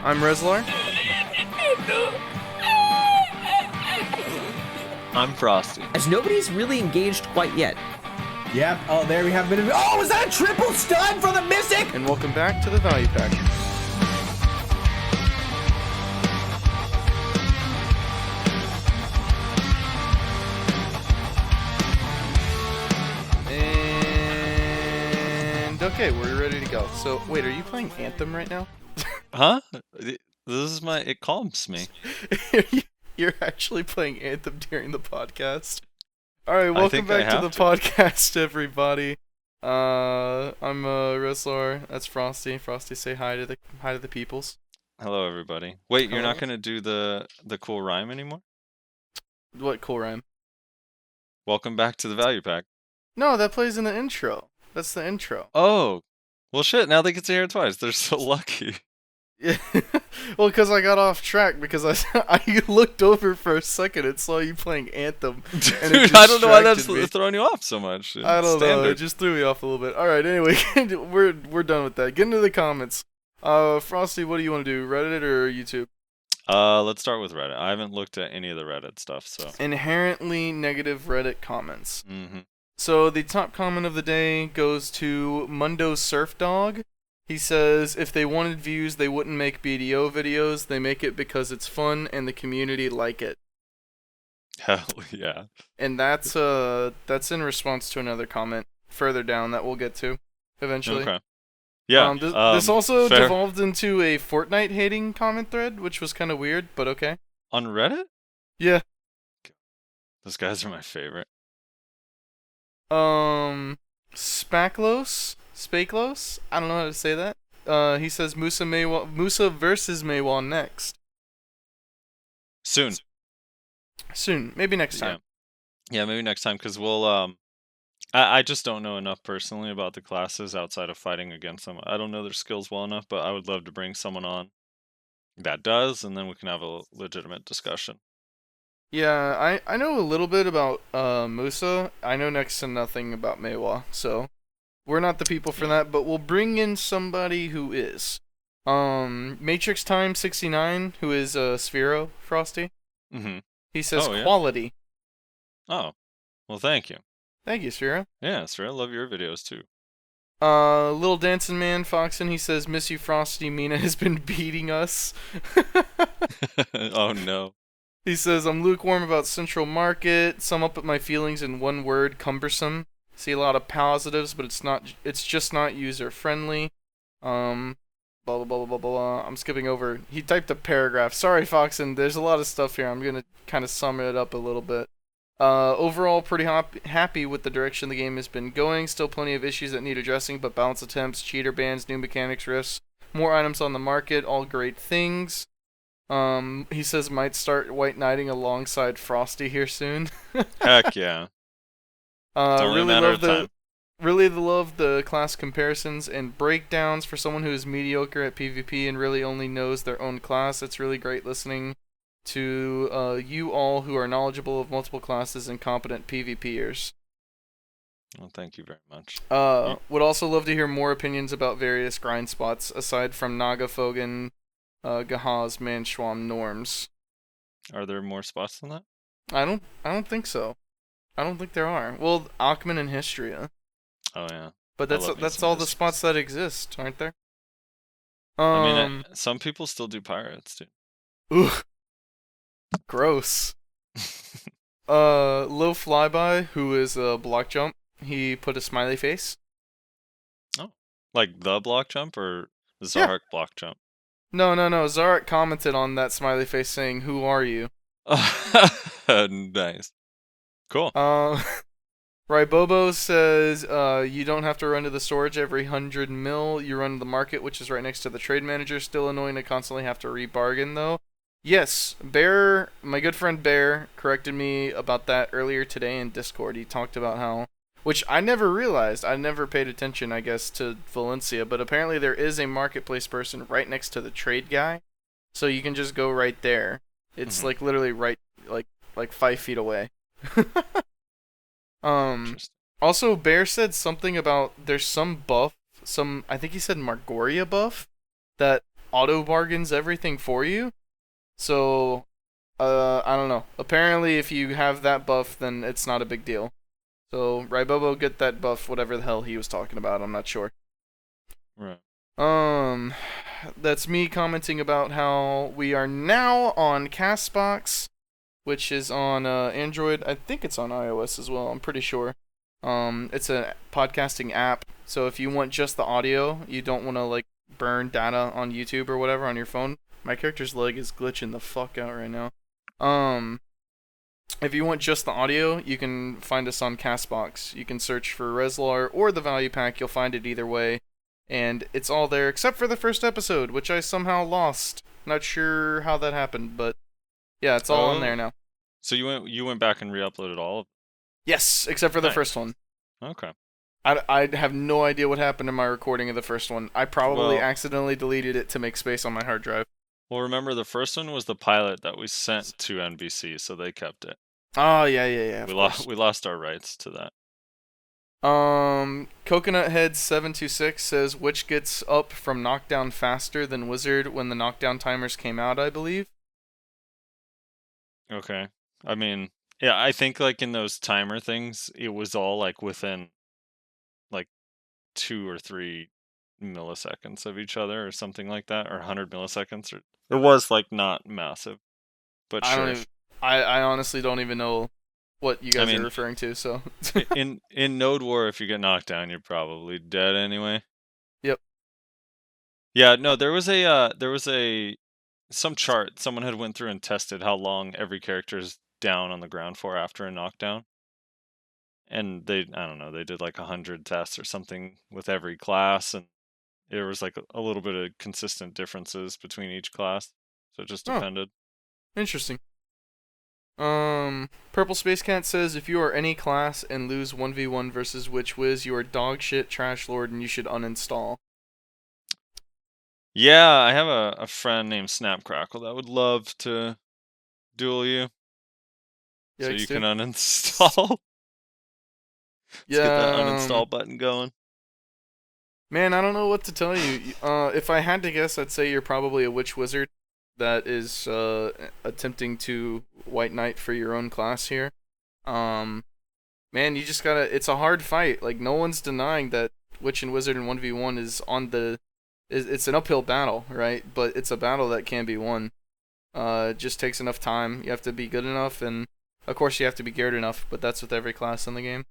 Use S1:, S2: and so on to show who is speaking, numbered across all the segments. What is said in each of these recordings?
S1: I'm Rezlar.
S2: I'm Frosty.
S3: As nobody's really engaged quite yet.
S4: Yep. Oh, there we have a bit of. Oh, was that a triple stun for the Mystic?
S1: And welcome back to the Value Pack. And okay, we're ready to go. So, wait, are you playing Anthem right now?
S2: Huh? This is my. It calms me.
S1: You're actually playing Anthem during the podcast. All right, welcome back to the podcast, everybody. I'm Rezlar. That's Frosty. Frosty, say hi to the peoples.
S2: Hello, everybody. Wait,
S1: Hello.
S2: You're not gonna do the cool rhyme anymore?
S1: What cool rhyme?
S2: Welcome back to the Value Pack.
S1: No, that plays in the intro. That's the intro.
S2: Oh, well, shit. Now they get to hear it twice. They're so lucky.
S1: Yeah. Well, because I got off track because I looked over for a second and saw you playing Anthem. And
S2: Dude, I don't know why that's throwing you off so much.
S1: I don't know. It just threw me off a little bit. All right. Anyway, we're done with that. Get into the comments. Frosty, what do you want to do? Reddit or YouTube?
S2: Let's start with Reddit. I haven't looked at any of the Reddit stuff, so.
S1: Inherently negative Reddit comments.
S2: Mm-hmm.
S1: So the top comment of the day goes to Mundo Surf Dog. He says, if they wanted views, they wouldn't make BDO videos. They make it because it's fun and the community like it.
S2: Hell yeah.
S1: And that's in response to another comment further down that we'll get to eventually.
S2: Okay. Yeah.
S1: This also
S2: fair.
S1: devolved into a Fortnite hating comment thread, which was kind of weird, but okay.
S2: On Reddit?
S1: Yeah.
S2: Those guys are my favorite.
S1: Spaklos? I don't know how to say that. He says Musa versus Maywall next.
S2: Soon.
S1: Maybe next time.
S2: Yeah, maybe next time, because we'll, I just don't know enough personally about the classes outside of fighting against them. I don't know their skills well enough, but I would love to bring someone on that does, and then we can have a legitimate discussion.
S1: Yeah, I know a little bit about Musa. I know next to nothing about Maywall, so we're not the people for that, but we'll bring in somebody who is. Matrix Time 69, who is Sphero Frosty.
S2: Mm-hmm.
S1: He says quality.
S2: Oh, well, thank you.
S1: Thank you, Sphero.
S2: Yeah, Sphero, I love your videos too.
S1: Little Dancing Man Foxen, he says, miss you, Frosty. Mina has been beating us.
S2: Oh no.
S1: He says, I'm lukewarm about Central Market. Sum up my feelings in one word, cumbersome. See a lot of positives, but it's just not user friendly. Blah blah blah blah blah. I'm skipping over. He typed a paragraph. Sorry, Foxen. There's a lot of stuff here. I'm gonna kind of sum it up a little bit. Overall, pretty happy with the direction the game has been going. Still plenty of issues that need addressing, but balance attempts, cheater bans, new mechanics, rifts, more items on the market, all great things. He says might start white knighting alongside Frosty here soon.
S2: Heck yeah.
S1: Really love the class comparisons and breakdowns for someone who is mediocre at PvP and really only knows their own class. It's really great listening to you all who are knowledgeable of multiple classes and competent PvPers.
S2: Well, thank you very much.
S1: Would also love to hear more opinions about various grind spots aside from Naga, Fogan, Gahaz, Manschwam, Norms.
S2: Are there more spots than that?
S1: I don't think so. I don't think there are. Well, Ackman and Hystria.
S2: Oh yeah.
S1: But that's all the spots that exist, aren't there?
S2: I mean, some people still do pirates, dude.
S1: Ugh. Gross. Low Flyby, who is a block jump, he put a smiley face.
S2: Oh. Like the block jump or Zarek block jump?
S1: No. Zarek commented on that smiley face saying, "Who are you?"
S2: Nice. Cool.
S1: Rybobo says, you don't have to run to the storage every 100 mil. You run to the market, which is right next to the trade manager. Still annoying to constantly have to rebargain, though. Yes, Bear, my good friend Bear, corrected me about that earlier today in Discord. He talked about how, which I never realized. I never paid attention, I guess, to Valencia, but apparently there is a marketplace person right next to the trade guy. So you can just go right there. It's like literally right, like 5 feet away. Also, Bear said something about there's some buff, I think he said Margoria buff, that auto bargains everything for you. So, I don't know. Apparently, if you have that buff, then it's not a big deal. So, Raibobo, get that buff, whatever the hell he was talking about. I'm not sure.
S2: Right.
S1: That's me commenting about how we are now on Castbox, which is on Android. I think it's on iOS as well. I'm pretty sure. It's a podcasting app. So if you want just the audio, you don't want to like burn data on YouTube or whatever on your phone. My character's leg is glitching the fuck out right now. If you want just the audio, you can find us on Castbox. You can search for Rezlar or the Value Pack. You'll find it either way. And it's all there except for the first episode, which I somehow lost. Not sure how that happened, but yeah, it's all in there now.
S2: So you went back and re-uploaded all of it?
S1: Yes, except for the first one.
S2: Okay.
S1: I have no idea what happened in my recording of the first one. I probably accidentally deleted it to make space on my hard drive.
S2: Well, remember the first one was the pilot that we sent to NBC, so they kept it.
S1: Oh, yeah.
S2: We lost our rights to that.
S1: Coconut Head 726 says, which gets up from knockdown faster than Wizard when the knockdown timers came out, I believe.
S2: Okay. I mean, yeah, I think like in those timer things, it was all like within like 2 or 3 milliseconds of each other or something like that, or 100 milliseconds. Or it was like not massive, but sure.
S1: I honestly don't even know what you guys are referring to. So
S2: in Node War, if you get knocked down, you're probably dead anyway.
S1: Yep.
S2: Yeah. No, there was some chart someone had went through and tested how long every character is down on the ground for after a knockdown, and I don't know, they did like 100 tests or something with every class, and there was like a little bit of consistent differences between each class, so it just depended.
S1: Interesting. Purple Space Cat says, if you are any class and lose 1v1 versus Witch Wiz, you are dog shit trash lord and you should uninstall.
S2: Yeah, I have a friend named Snapcrackle that would love to duel you. So you can uninstall. Let's get that uninstall button going.
S1: Man, I don't know what to tell you. If I had to guess, I'd say you're probably a Witch Wizard that is attempting to White Knight for your own class here. Man, you just gotta... It's a hard fight. Like, no one's denying that Witch and Wizard in 1v1 is on the... It's an uphill battle, right? But it's a battle that can be won. It just takes enough time. You have to be good enough, and of course you have to be geared enough, but that's with every class in the game.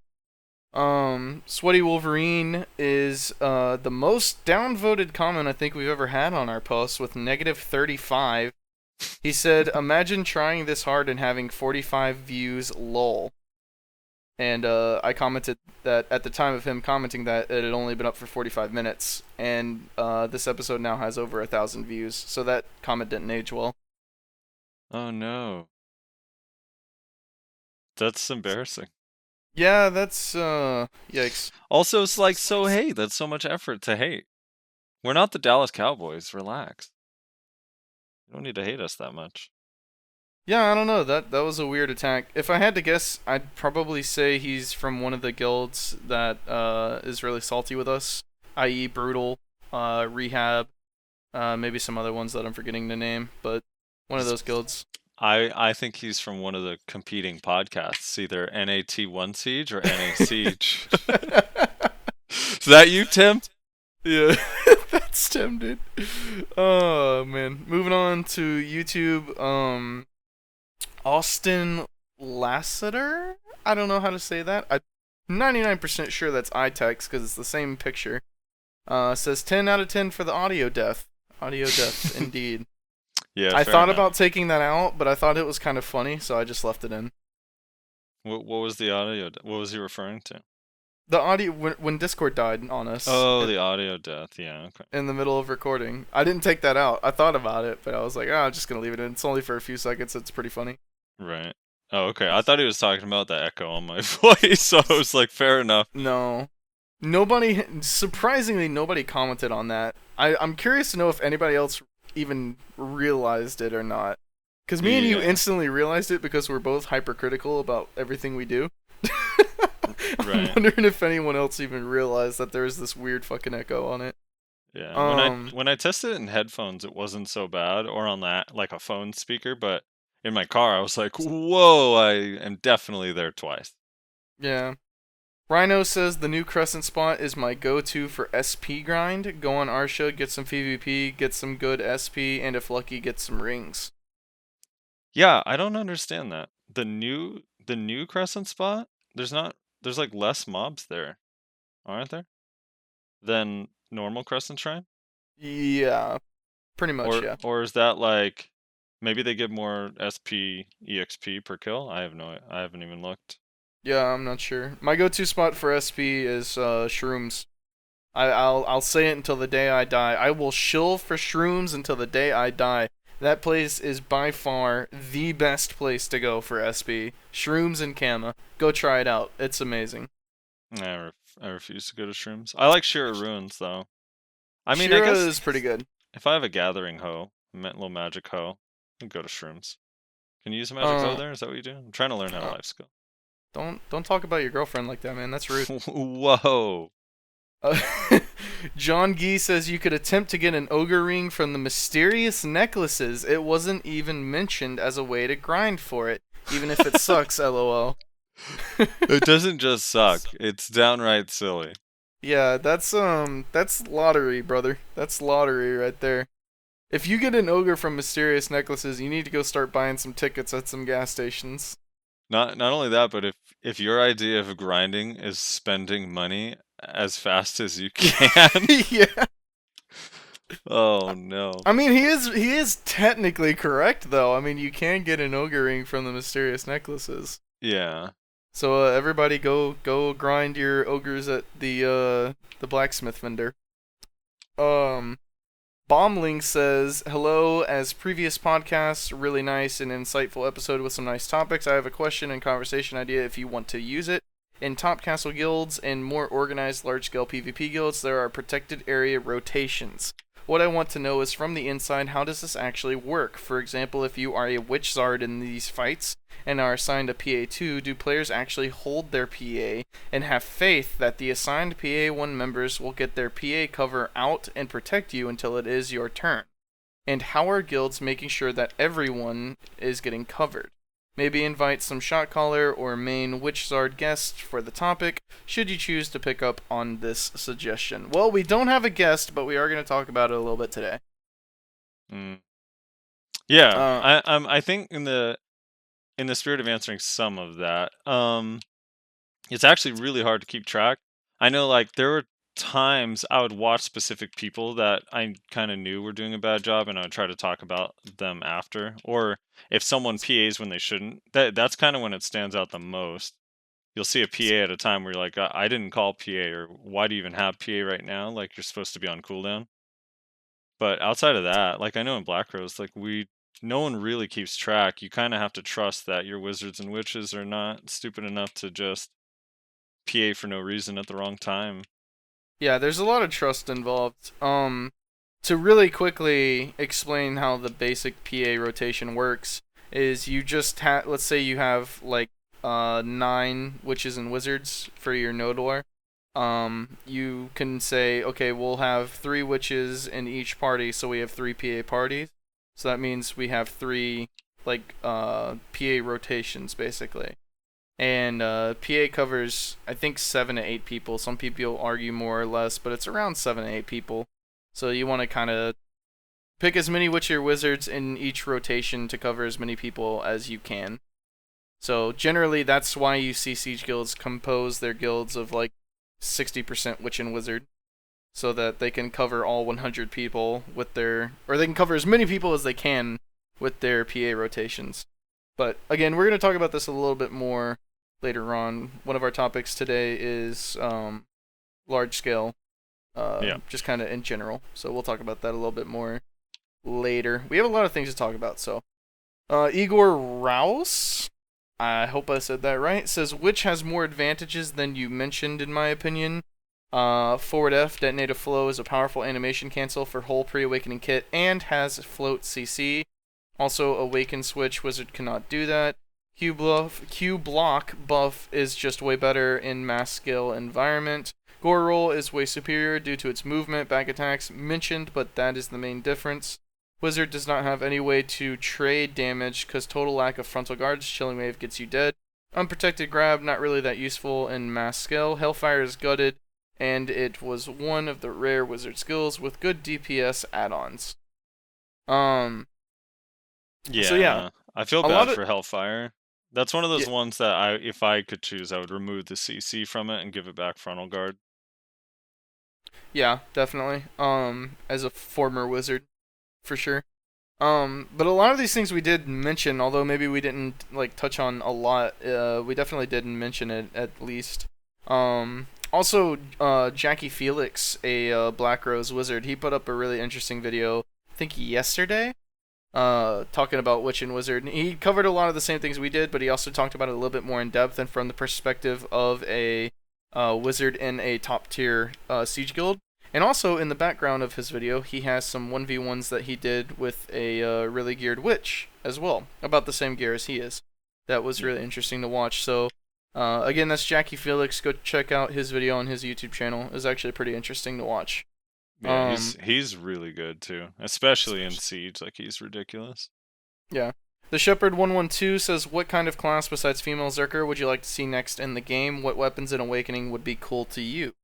S1: Sweaty Wolverine is the most downvoted comment I think we've ever had on our post with -35. He said, imagine trying this hard and having 45 views, lol. And I commented that at the time of him commenting that it had only been up for 45 minutes, and this episode now has over 1,000 views, so that comment didn't age well.
S2: Oh no. That's embarrassing.
S1: Yeah, that's, yikes.
S2: Also, it's like, so hate. That's so much effort to hate. We're not the Dallas Cowboys. Relax. You don't need to hate us that much.
S1: Yeah, I don't know. That was a weird attack. If I had to guess, I'd probably say he's from one of the guilds that is really salty with us, i.e. Brutal, Rehab, maybe some other ones that I'm forgetting the name, but one of those guilds.
S2: I think he's from one of the competing podcasts, either NAT1 Siege or NA Siege. Is that you, Tim?
S1: Yeah, that's Tim, dude. Oh, man. Moving on to YouTube, Austin Lassiter? I don't know how to say that. I'm 99% sure that's iText because it's the same picture. Says 10 out of 10 for the audio death. Audio death, indeed.
S2: Yeah,
S1: I thought about taking that out, but I thought it was kind of funny, so I just left it in.
S2: What was the audio? What was he referring to?
S1: The audio when Discord died on us.
S2: Oh, the audio death. Yeah, okay.
S1: In the middle of recording. I didn't take that out. I thought about it, but I was like, I'm just going to leave it in. It's only for a few seconds. It's pretty funny.
S2: Right. Oh, okay. I thought he was talking about the echo on my voice, so I was like, fair enough.
S1: No. Surprisingly, nobody commented on that. I'm curious to know if anybody else even realized it or not. Because me and you instantly realized it because we're both hypercritical about everything we do.
S2: Right.
S1: I'm wondering if anyone else even realized that there is this weird fucking echo on it.
S2: Yeah, when I tested it in headphones, it wasn't so bad, or on that like a phone speaker, but in my car, I was like, "Whoa, I am definitely there twice."
S1: Yeah. Rhino says the new Crescent spot is my go-to for SP grind. Go on Arsha, get some PvP, get some good SP, and if lucky, get some rings.
S2: Yeah, I don't understand that. The new Crescent spot, there's like less mobs there, aren't there? Than normal Crescent Shrine?
S1: Yeah, pretty much, yeah.
S2: Or is that like maybe they give more SP EXP per kill? I haven't even looked.
S1: Yeah, I'm not sure. My go-to spot for SP is shrooms. I'll say it until the day I die. I will shill for shrooms until the day I die. That place is by far the best place to go for SP. Shrooms and Kama. Go try it out. It's amazing.
S2: I refuse to go to shrooms. I like Shira Ruins though. I mean,
S1: Shira
S2: I guess
S1: is pretty good.
S2: if I have a gathering hoe, little magic hoe, I'd go to shrooms. Can you use a magic hoe there? Is that what you do? I'm trying to learn how to life skill.
S1: Don't talk about your girlfriend like that, man. That's rude.
S2: Whoa.
S1: John Gee says you could attempt to get an ogre ring from the mysterious necklaces. It wasn't even mentioned as a way to grind for it, even if it sucks. LOL.
S2: It doesn't just suck. It's downright silly.
S1: Yeah, that's lottery, brother. That's lottery right there. If you get an ogre from mysterious necklaces, you need to go start buying some tickets at some gas stations.
S2: Not only that, but if your idea of grinding is spending money as fast as you can,
S1: Yeah.
S2: oh no.
S1: I mean, he is technically correct though. I mean, you can get an ogre ring from the mysterious necklaces.
S2: Yeah.
S1: So everybody go grind your ogres at the blacksmith vendor. Bombling says, hello, as previous podcasts, really nice and insightful episode with some nice topics. I have a question and conversation idea if you want to use it. In top castle guilds and more organized large-scale PvP guilds, there are protected area rotations. What I want to know is from the inside, how does this actually work? For example, if you are a Witch Zard in these fights and are assigned a PA2, do players actually hold their PA and have faith that the assigned PA1 members will get their PA cover out and protect you until it is your turn? And how are guilds making sure that everyone is getting covered? Maybe invite some shot caller or main Witch Zard guests for the topic, should you choose to pick up on this suggestion. Well, we don't have a guest, but we are going to talk about it a little bit today.
S2: Yeah, I think in the spirit of answering some of that, it's actually really hard to keep track. I know, like, there were times I would watch specific people that I kind of knew were doing a bad job, and I would try to talk about them after. Or if someone PAs when they shouldn't, that's kind of when it stands out the most. You'll see a PA at a time where you're like, I didn't call PA, or why do you even have PA right now? Like, you're supposed to be on cooldown. But outside of that, like, I know in Black Rose, like, no one really keeps track. You kind of have to trust that your wizards and witches are not stupid enough to just PA for no reason at the wrong time.
S1: Yeah, there's a lot of trust involved. To really quickly explain how the basic PA rotation works is you just let's say you have like 9 witches and wizards for your Nodor. You can say, okay, we'll have 3 witches in each party, so we have 3 PA parties. So that means we have 3 like PA rotations basically. And PA covers, I think, 7 to 8 people. Some people argue more or less, but it's around 7 to 8 people. So you want to kind of pick as many Witcher wizards in each rotation to cover as many people as you can. So generally, that's why you see siege guilds compose their guilds of like 60% witch and wizard, so that they can cover all 100 people with their, or they can cover as many people as they can with their PA rotations. But again, we're going to talk about this a little bit more later on. One of our topics today is large scale, just kind of in general. So we'll talk about that a little bit more later. We have a lot of things to talk about. So Igor Rouse, I hope I said that right, says, which has more advantages than you mentioned in my opinion? Forward F, Detonate a Flow is a powerful animation cancel for whole pre-awakening kit and has float CC. Also, Awaken Switch Wizard cannot do that. Q block buff is just way better in mass scale environment. Gore roll is way superior due to its movement, back attacks mentioned, but that is the main difference. Wizard does not have any way to trade damage because total lack of frontal guards. Chilling Wave gets you dead. Unprotected grab, not really that useful in mass scale. Hellfire is gutted, and it was one of the rare wizard skills with good DPS add-ons.
S2: Yeah.
S1: So yeah,
S2: I feel
S1: a lot
S2: bad
S1: of-
S2: for Hellfire. That's one of those ones that if I could choose, I would remove the CC from it and give it back frontal guard.
S1: Yeah, definitely. As a former wizard, for sure. But a lot of these things we did mention, although maybe we didn't like touch on a lot. We definitely didn't mention it at least. Also, Jackie Felix, a Black Rose wizard, he put up a really interesting video, I think yesterday, talking about Witch and Wizard. And he covered a lot of the same things we did, but he also talked about it a little bit more in depth and from the perspective of a wizard in a top tier siege guild. And also in the background of his video, he has some 1v1s that he did with a really geared witch as well, about the same gear as he is. That was really interesting to watch. So again, that's Jackie Felix. Go check out his video on his YouTube channel. It's actually pretty interesting to watch.
S2: Yeah, he's really good too, especially in Siege. Like, he's ridiculous.
S1: Yeah. The Shepherd 112 says, what kind of class besides female Zerker would you like to see next in the game? What weapons in Awakening would be cool to you?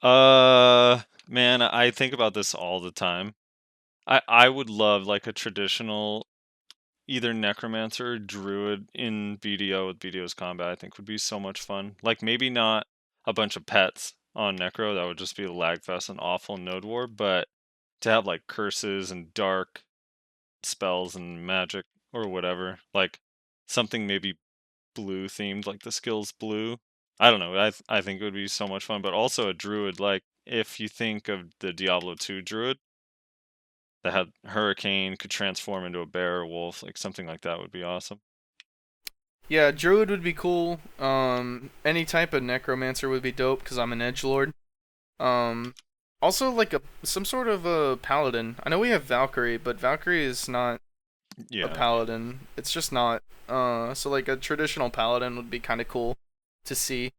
S2: Man, I think about this all the time. I would love like a traditional either Necromancer or Druid in BDO with BDO's combat. I think would be so much fun. Like, maybe not a bunch of pets on Necro, that would just be a lag fest and awful node war, but to have like curses and dark spells and magic or whatever, like something maybe blue themed, like the skills blue. I don't know. I think it would be so much fun, but also a druid. Like, if you think of the Diablo 2 druid that had Hurricane, could transform into a bear or wolf, like something like that would be awesome.
S1: Yeah, Druid would be cool. Any type of Necromancer would be dope because I'm an edgelord. Also like some sort of a paladin. I know we have Valkyrie, but Valkyrie is not a paladin. It's just not. So like a traditional paladin would be kind of cool to see.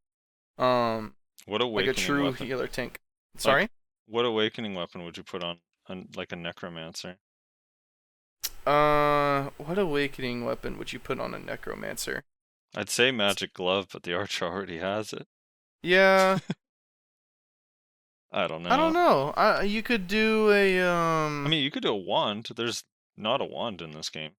S2: What awakening
S1: like a true
S2: weapon?
S1: healer tank. Sorry?
S2: Like, what awakening weapon would you put on like a Necromancer?
S1: What awakening weapon would you put on a Necromancer?
S2: I'd say Magic Glove, but the archer already has it.
S1: Yeah.
S2: I don't know.
S1: I don't know. You could do a
S2: I mean, you could do a wand. There's not a wand in this game.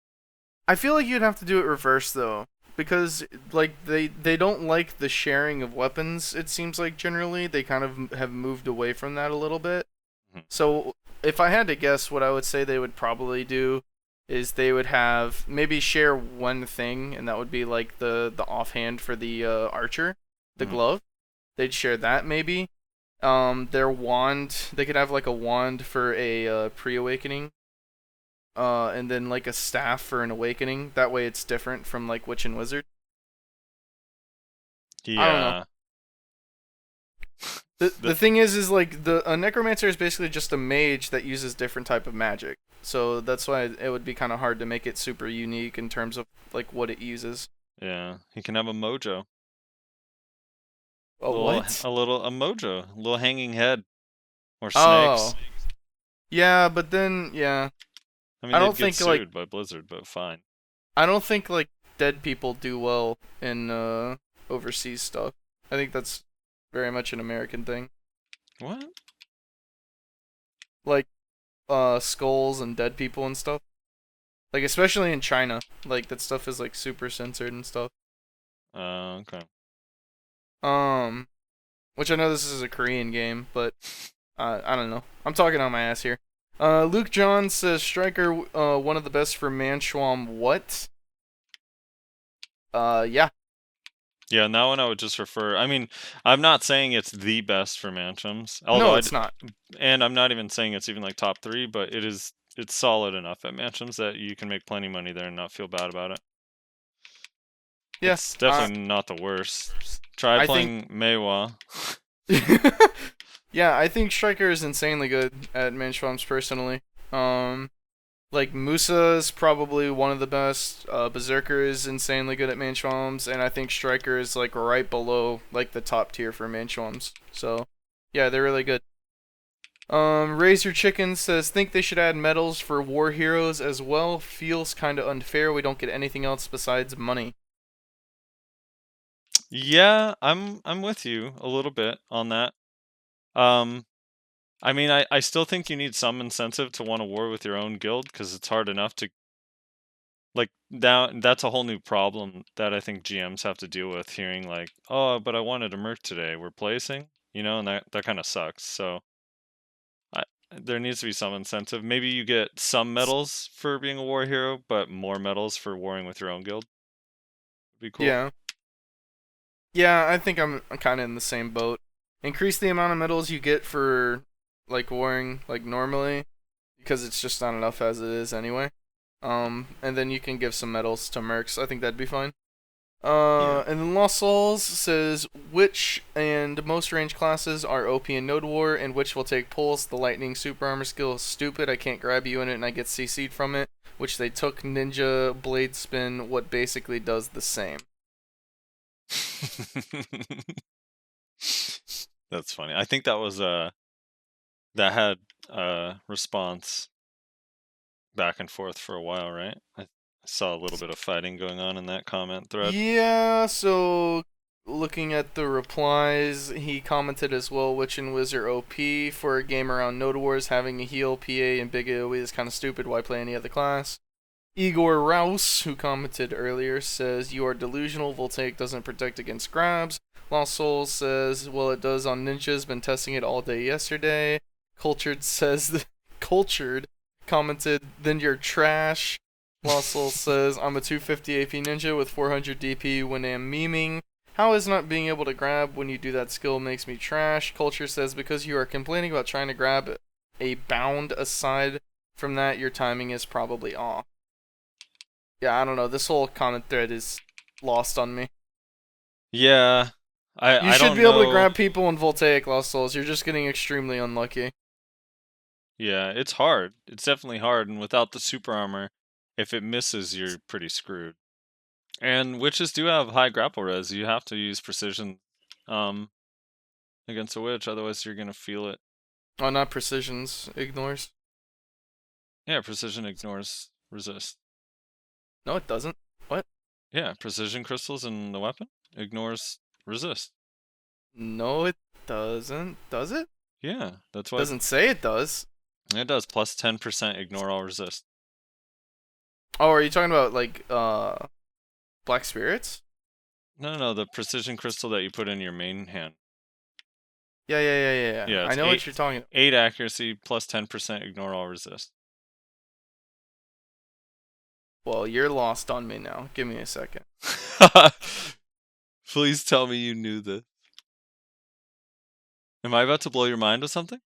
S1: I feel like you'd have to do it reverse though, because like they don't like the sharing of weapons. It seems like generally they kind of have moved away from that a little bit.
S2: Mhm.
S1: So if I had to guess, what I would say they would probably do is they would have maybe share one thing, and that would be like the offhand for the archer, the
S2: Mhm.
S1: glove. They'd share that maybe. Their wand, they could have like a wand for a pre-awakening. And then like a staff for an awakening. That way it's different from like Witch and Wizard.
S2: Yeah.
S1: I don't know. The thing is like a Necromancer is basically just a mage that uses different type of magic. So that's why it would be kind of hard to make it super unique in terms of like what it uses.
S2: Yeah. He can have a mojo.
S1: Oh, what?
S2: A mojo, a little hanging head, or
S1: Oh.
S2: snakes.
S1: Yeah, but then yeah,
S2: I mean,
S1: I
S2: they'd
S1: don't
S2: get
S1: think,
S2: sued
S1: like-
S2: by Blizzard, but fine.
S1: I don't think like dead people do well in overseas stuff. I think that's very much an American thing.
S2: What?
S1: Like skulls and dead people and stuff. Like especially in China, like that stuff is like super censored and stuff.
S2: Okay.
S1: Which I know this is a Korean game, but I don't know. I'm talking on my ass here. Luke John says Striker one of the best for Manschwam. What? Yeah.
S2: Yeah, and that one I would just refer. I mean, I'm not saying it's the best for Mantrams.
S1: No, it's not.
S2: And I'm not even saying it's even like top 3, but it's solid enough at Mantrams that you can make plenty of money there and not feel bad about it.
S1: Yes.
S2: It's definitely not the worst. Try
S1: I
S2: playing Meiwa.
S1: Yeah, I think Striker is insanely good at Manschwams personally. Like Musa is probably one of the best. Berserker is insanely good at Manchwams, and I think Striker is like right below like the top tier for Manchwams. So yeah, they're really good. Razor Chicken says, think they should add medals for war heroes as well. Feels kind of unfair. We don't get anything else besides money.
S2: Yeah, I'm with you a little bit on that. I mean, I still think you need some incentive to want to war with your own guild, because it's hard enough to, like, that's a whole new problem that I think GMs have to deal with, hearing like, oh, but I wanted a merc today, we're placing, and that kind of sucks. So there needs to be some incentive. Maybe you get some medals for being a war hero, but more medals for warring with your own guild. Would be cool.
S1: Yeah. Yeah, I think I'm kind of in the same boat. Increase the amount of medals you get for like warring like normally, because it's just not enough as it is anyway. And then you can give some medals to mercs. I think that'd be fine. And then Lost Souls says, which and most range classes are OP in Node War, and which will take pulls? The lightning super armor skill is stupid. I can't grab you in it and I get CC'd from it, which they took Ninja Blade Spin, what basically does the same.
S2: That's funny. I think that was that had response back and forth for a while, right? I saw a little bit of fighting going on in that comment thread.
S1: Yeah, so looking at the replies, he commented as well, Witch and Wizard OP for a game around Node Wars. Having a heal, PA, and big AoE is kind of stupid. Why play any other class? Igor Rouse, who commented earlier, says, you are delusional. Voltaic doesn't protect against grabs. Lost Souls says, well, it does on ninjas. Been testing it all day yesterday. Cultured says, Cultured commented, then you're trash. Lost Souls says, I'm a 250 AP ninja with 400 DP when I'm memeing. How is not being able to grab when you do that skill makes me trash? Culture says, because you are complaining about trying to grab a bound aside from that, your timing is probably off. Yeah, I don't know. This whole comment thread is lost on me.
S2: Yeah.
S1: You should be able to grab people in Voltaic, Lost Souls. You're just getting extremely unlucky.
S2: Yeah, it's hard. It's definitely hard, and without the super armor, if it misses, you're pretty screwed. And witches do have high grapple res. You have to use precision against a witch, otherwise you're gonna feel it.
S1: Oh, not precisions. Ignores.
S2: Yeah, precision ignores resist.
S1: No, it doesn't. What?
S2: Yeah, precision crystals in the weapon ignores resist.
S1: No, it doesn't. Does it?
S2: Yeah, that's why.
S1: It doesn't say it does.
S2: It does. Plus 10% ignore all resist.
S1: Oh, are you talking about like Black Spirits?
S2: No, the precision crystal that you put in your main hand.
S1: Yeah.
S2: Yeah,
S1: I know what you're talking about.
S2: 8 accuracy plus 10% ignore all resist.
S1: Well, you're lost on me now. Give me a second.
S2: Please tell me you knew this. Am I about to blow your mind with something?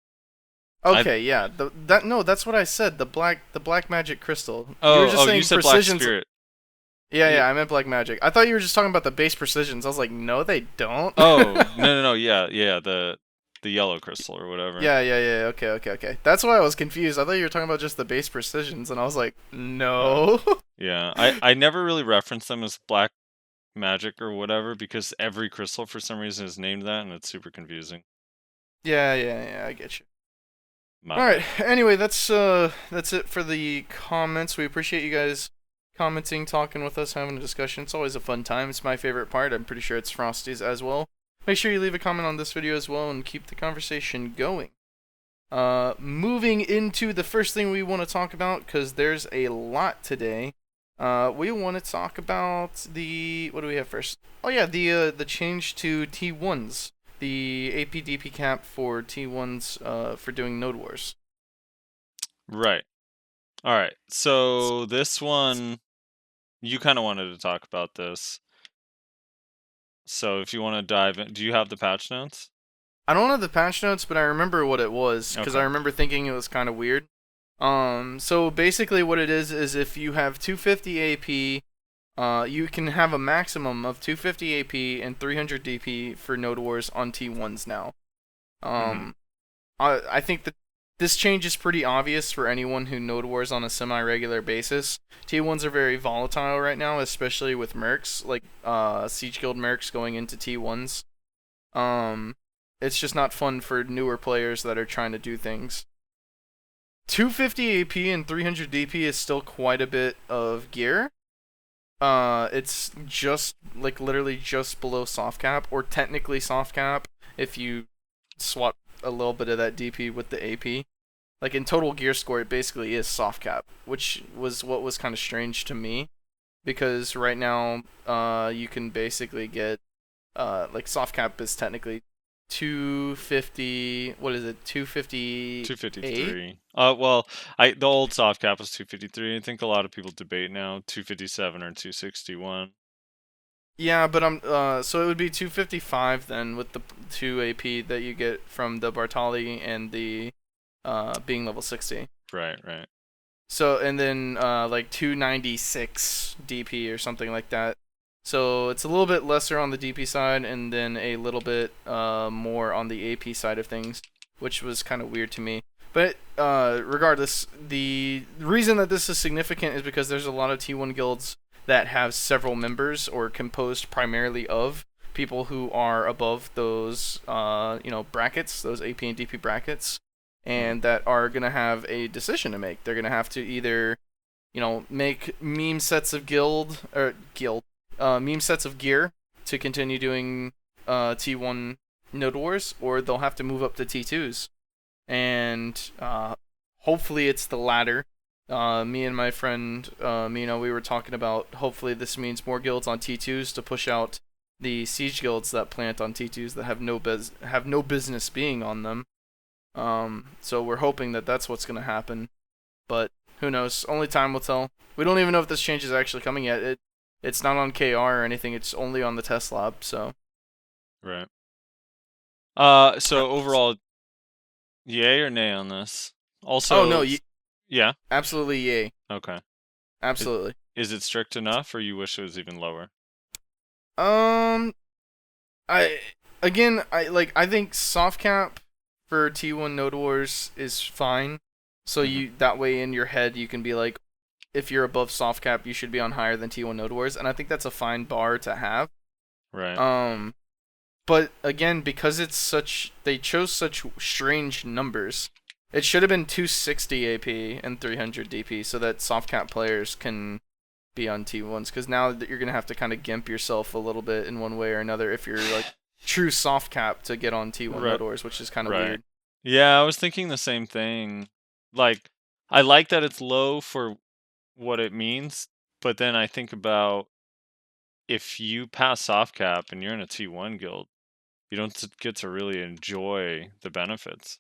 S1: Okay, yeah. That's what I said. The black magic crystal.
S2: Oh,
S1: you were just saying
S2: you said
S1: precisions.
S2: Black Spirit.
S1: Yeah, I meant black magic. I thought you were just talking about the base precisions. I was like, no, they don't.
S2: Oh, no. Yeah, the yellow crystal or whatever.
S1: Yeah. Okay. That's why I was confused. I thought you were talking about just the base precisions, and I was like, no.
S2: Yeah, I never really reference them as black magic or whatever, because every crystal for some reason is named that, and it's super confusing.
S1: Yeah, I get you.
S2: My
S1: All right. Anyway, that's it for the comments. We appreciate you guys commenting, talking with us, having a discussion. It's always a fun time. It's my favorite part. I'm pretty sure it's Frosty's as well. Make sure you leave a comment on this video as well and keep the conversation going. Moving into the first thing we want to talk about, because there's a lot today. We want to talk about what do we have first? Oh yeah, the change to T1s. The AP/DP cap for T1s for doing Node Wars.
S2: Right. All right. So this one, you kind of wanted to talk about this. So if you want to dive in, do you have the patch notes?
S1: I don't have the patch notes, but I remember what it was, because
S2: Okay.
S1: I remember thinking it was kind of weird. So basically what it is if you have 250 AP, you can have a maximum of 250 AP and 300 DP for Node Wars on T1s now. I think that this change is pretty obvious for anyone who node wars on a semi-regular basis. T1s are very volatile right now, especially with mercs, like Siege Guild mercs going into T1s. It's just not fun for newer players that are trying to do things. 250 AP and 300 DP is still quite a bit of gear. It's just like literally just below soft cap, or technically soft cap if you swap a little bit of that DP with the AP. Like in total gear score, it basically is soft cap, which was what was kind of strange to me, because right now you can basically get like soft cap is technically 250. What is it? 250.
S2: 253. Well, the old soft cap was 253. I think a lot of people debate now 257 or 261.
S1: Yeah, but so it would be 255 then with the 2 AP that you get from the Bartali and the being level 60.
S2: Right.
S1: So and then like 296 DP or something like that. So it's a little bit lesser on the DP side and then a little bit more on the AP side of things, which was kind of weird to me. But regardless, the reason that this is significant is because there's a lot of T1 guilds that have several members or composed primarily of people who are above those brackets, those AP and DP brackets, and that are going to have a decision to make. They're going to have to either make meme sets of meme sets of gear to continue doing T1 node wars, or they'll have to move up to T2s. And hopefully it's the latter. Me and my friend Mino, we were talking about hopefully this means more guilds on T2s to push out the siege guilds that plant on T2s that have no business being on them. So we're hoping that that's what's going to happen, but who knows? Only time will tell. We don't even know if this change is actually coming yet. It's not on KR or anything. It's only on the test lab. So
S2: Right. So overall, yay or nay on this? Also,
S1: oh no,
S2: yeah,
S1: absolutely yay.
S2: okay.
S1: Absolutely.
S2: Is it strict enough, or you wish it was even lower?
S1: I think soft cap for T1 node wars is fine. So you that way in your head you can be like, if you're above soft cap, you should be on higher than T1 node wars, and I think that's a fine bar to have.
S2: Right.
S1: But again, because they chose such strange numbers, it should have been 260 AP and 300 DP so that soft cap players can be on T1s, because now that you're gonna have to kind of gimp yourself a little bit in one way or another if you're like true soft cap to get on T1 node wars, which is kind of weird.
S2: Yeah, I was thinking the same thing. Like, I like that it's low for what it means, but then I think about if you pass soft cap and you're in a T1 guild, you don't get to really enjoy the benefits.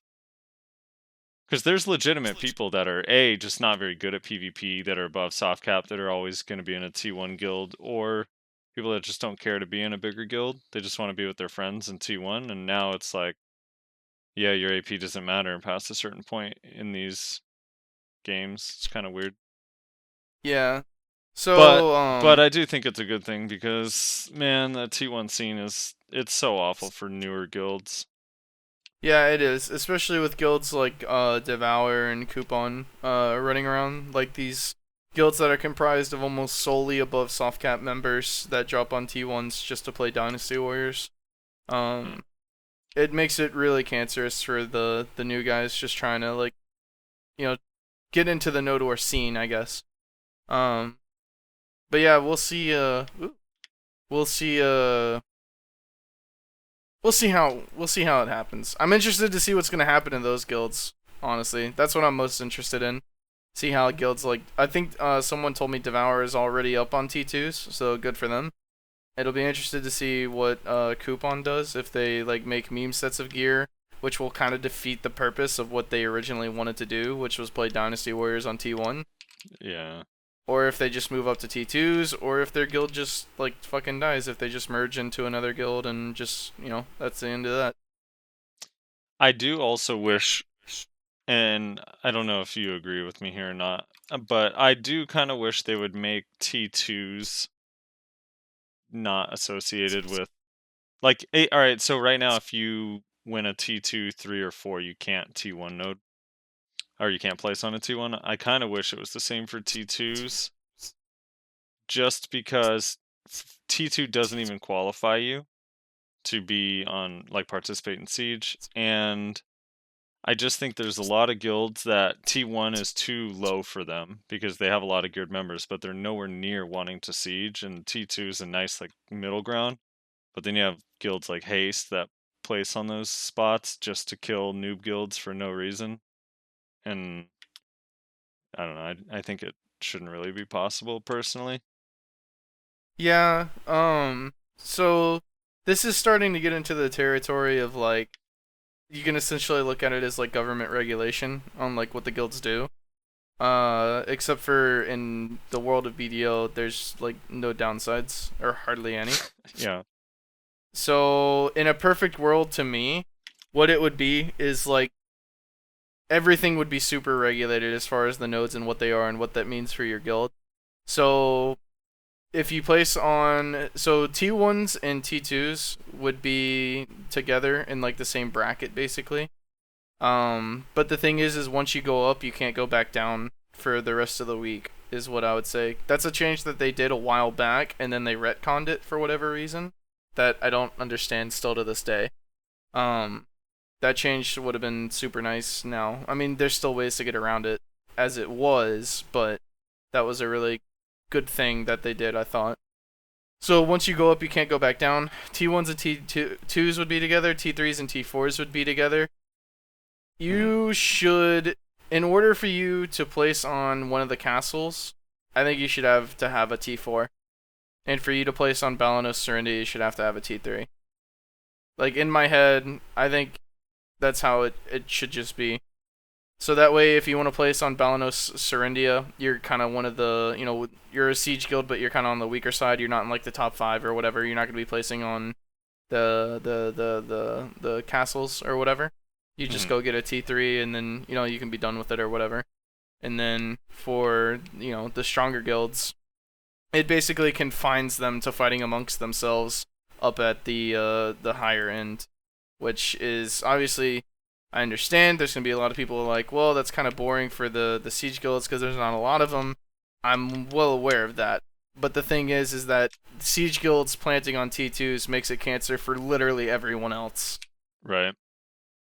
S2: Because there's legitimate people that are just not very good at PvP, that are above soft cap, that are always going to be in a T1 guild, or people that just don't care to be in a bigger guild. They just want to be with their friends in T1, and now it's like, yeah, your AP doesn't matter past a certain point in these games. It's kind of weird.
S1: Yeah. So,
S2: but I do think it's a good thing because, man, the T1 scene it's so awful for newer guilds.
S1: Yeah, it is, especially with guilds like Devour and Coupon running around, like these guilds that are comprised of almost solely above soft cap members that drop on T1s just to play Dynasty Warriors. It makes it really cancerous for the new guys just trying to get into the node war scene, I guess. But yeah, we'll see how it happens. I'm interested to see what's gonna happen in those guilds. Honestly, that's what I'm most interested in. See how guilds I think someone told me Devour is already up on T2s, so good for them. It'll be interested to see what Coupon does if they make meme sets of gear, which will kind of defeat the purpose of what they originally wanted to do, which was play Dynasty Warriors on T1.
S2: Yeah.
S1: Or if they just move up to T2s, or if their guild just fucking dies, if they just merge into another guild and just that's the end of that.
S2: I do also wish, and I don't know if you agree with me here or not, but I do kind of wish they would make T2s not associated with alright, so right now if you win a T2, 3, or 4, you can't T1 node. or you can't place on a T1. I kind of wish it was the same for T2s, just because T2 doesn't even qualify you to be on, like, participate in Siege, and I just think there's a lot of guilds that T1 is too low for them because they have a lot of geared members, but they're nowhere near wanting to Siege, and T2 is a nice, like, middle ground. But then you have guilds like Haste that place on those spots just to kill noob guilds for no reason. And I don't know, I think it shouldn't really be possible personally.
S1: Yeah. So this is starting to get into the territory of like you can essentially look at it as like government regulation on like what the guilds do. Except for in the world of BDO, there's like no downsides or hardly any.
S2: Yeah.
S1: So in a perfect world, to me, what it would be is like everything would be super regulated as far as the nodes and what they are and what that means for your guild. So if you place on, so T1s and T2s would be together in like the same bracket basically. But the thing is once you go up, you can't go back down for the rest of the week, is what I would say. That's a change that they did a while back, and then they retconned it for whatever reason that I don't understand still to this day. That change would have been super nice now. I mean, there's still ways to get around it as it was, but that was a really good thing that they did, I thought. So once you go up, you can't go back down. T1s and T2s would be together. T3s and T4s would be together. You should, in order for you to place on one of the castles, I think you should have to have a T4. And for you to place on Balanos Serenity, you should have to have a T3. Like, in my head, I think that's how it should just be. So that way, if you want to place on Balanos Serendia, you're kind of one of the, you know, you're a siege guild, but you're kind of on the weaker side. You're not in like the top 5 or whatever. You're not going to be placing on the castles or whatever. You just go get a T3, and then, you know, you can be done with it or whatever. And then for, you know, the stronger guilds, it basically confines them to fighting amongst themselves up at the higher end, which is obviously, I understand there's going to be a lot of people like, well, that's kind of boring for the siege guilds because there's not a lot of them. I'm well aware of that. But the thing is that siege guilds planting on T2s makes it cancer for literally everyone else.
S2: Right.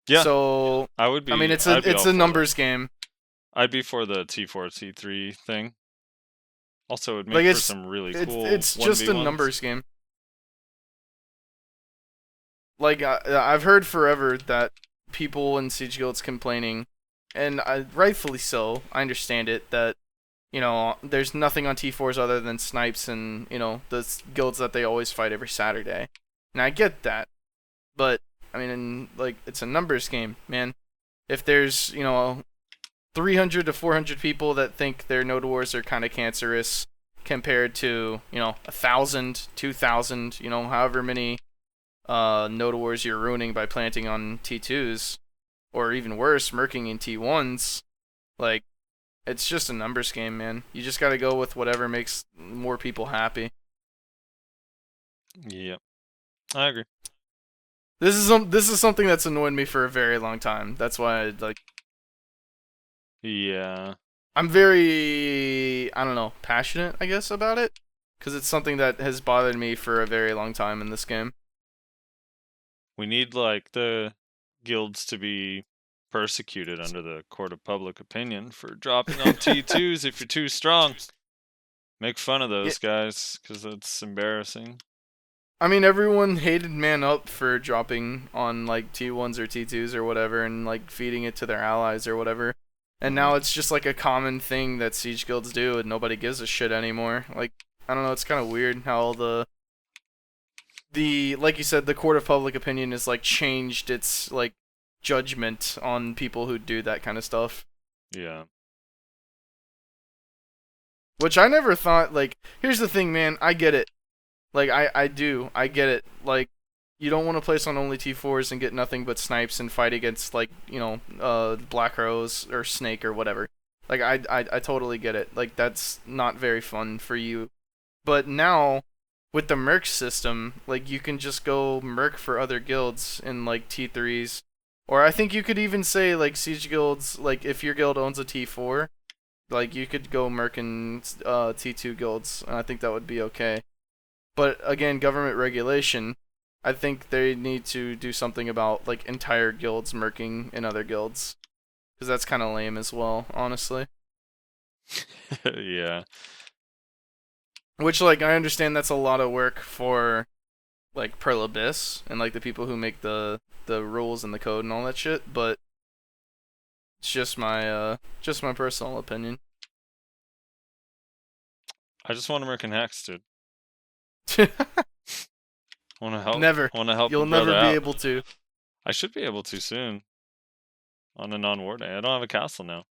S2: Yeah.
S1: So
S2: I would be.
S1: I mean, it's a numbers game.
S2: I'd be for the T4 T3 thing. Also, it would make
S1: like
S2: for some really cool.
S1: It's just a
S2: 1v1s.
S1: numbers game. Like I've heard forever that people in siege guilds complaining, and rightfully so. I understand it that, you know, there's nothing on T4s other than snipes and, you know, the guilds that they always fight every Saturday. And I get that, but I mean, like, it's a numbers game, man. If there's, you know, 300 to 400 people that think their node wars are kind of cancerous compared to, you know, 1,000, 2,000, you know, however many node wars you're ruining by planting on T2s, or even worse, murking in T1s, like, it's just a numbers game, man. You just gotta go with whatever makes more people happy.
S2: Yep, I agree.
S1: This is something that's annoyed me for a very long time. That's why
S2: Yeah.
S1: I'm very, I don't know, passionate, I guess, about it, because it's something that has bothered me for a very long time in this game.
S2: We need, like, the guilds to be persecuted under the court of public opinion for dropping on T2s if you're too strong. Make fun of those guys, because that's embarrassing.
S1: I mean, everyone hated Man Up for dropping on, like, T1s or T2s or whatever, and, like, feeding it to their allies or whatever. And now it's just, like, a common thing that siege guilds do, and nobody gives a shit anymore. Like, I don't know, it's kind of weird how the like you said, the court of public opinion has, like, changed its, like, judgment on people who do that kind of stuff.
S2: Yeah.
S1: Which I never thought, like, here's the thing, man, I get it. Like, I get it. Like, you don't want to place on only T4s and get nothing but snipes and fight against, like, you know, Black Rose or Snake or whatever. Like, I totally get it. Like, that's not very fun for you. But now, with the Merc system, like, you can just go Merc for other guilds in, like, T3s Or I think you could even say like siege guilds, like if your guild owns a T4, like you could go merkin T2 guilds, and I think that would be okay. But again, government regulation, I think they need to do something about like entire guilds merking in other guilds, because that's kind of lame as well, honestly.
S2: Yeah.
S1: Which like I understand that's a lot of work for like Pearl Abyss and like the people who make the rules and the code and all that shit, but it's just my personal opinion.
S2: I just want American Hacks, dude. Want to help?
S1: Never.
S2: Want to help
S1: You'll
S2: a brother
S1: never be
S2: out.
S1: able to.
S2: I should be able to soon. On a non-war day. I don't have a castle now.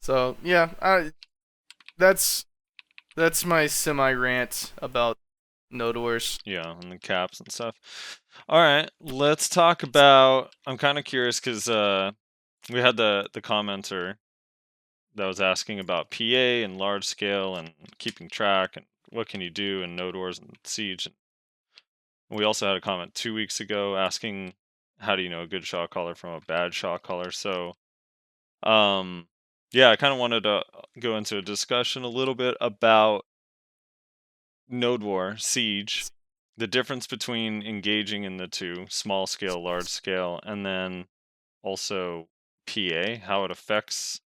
S1: So yeah, that's my semi rant about Node Wars.
S2: Yeah, and the caps and stuff. All right, let's talk about. I'm kind of curious because we had the commenter that was asking about PA and large scale and keeping track and what can you do in Node Wars and Siege. And we also had a comment 2 weeks ago asking how do you know a good shot caller from a bad shot caller. So, yeah, I kind of wanted to go into a discussion a little bit about Node War, Siege, the difference between engaging in the two, small scale, large scale, and then also PA, how it affects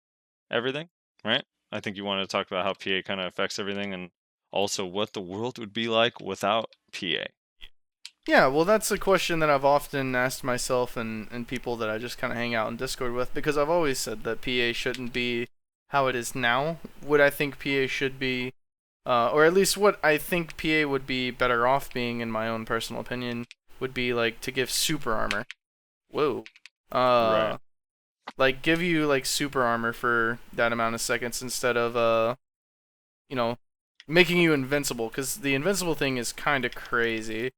S2: everything, right? I think you wanted to talk about how PA kind of affects everything and also what the world would be like without PA.
S1: Yeah, well, that's a question that I've often asked myself and people that I just kind of hang out in Discord with, because I've always said that PA shouldn't be how it is now. What I think PA should be, or at least what I think PA would be better off being, in my own personal opinion, would be like to give super armor. Whoa.
S2: Right.
S1: Like give you like super armor for that amount of seconds instead of you know, making you invincible, because the invincible thing is kind of crazy.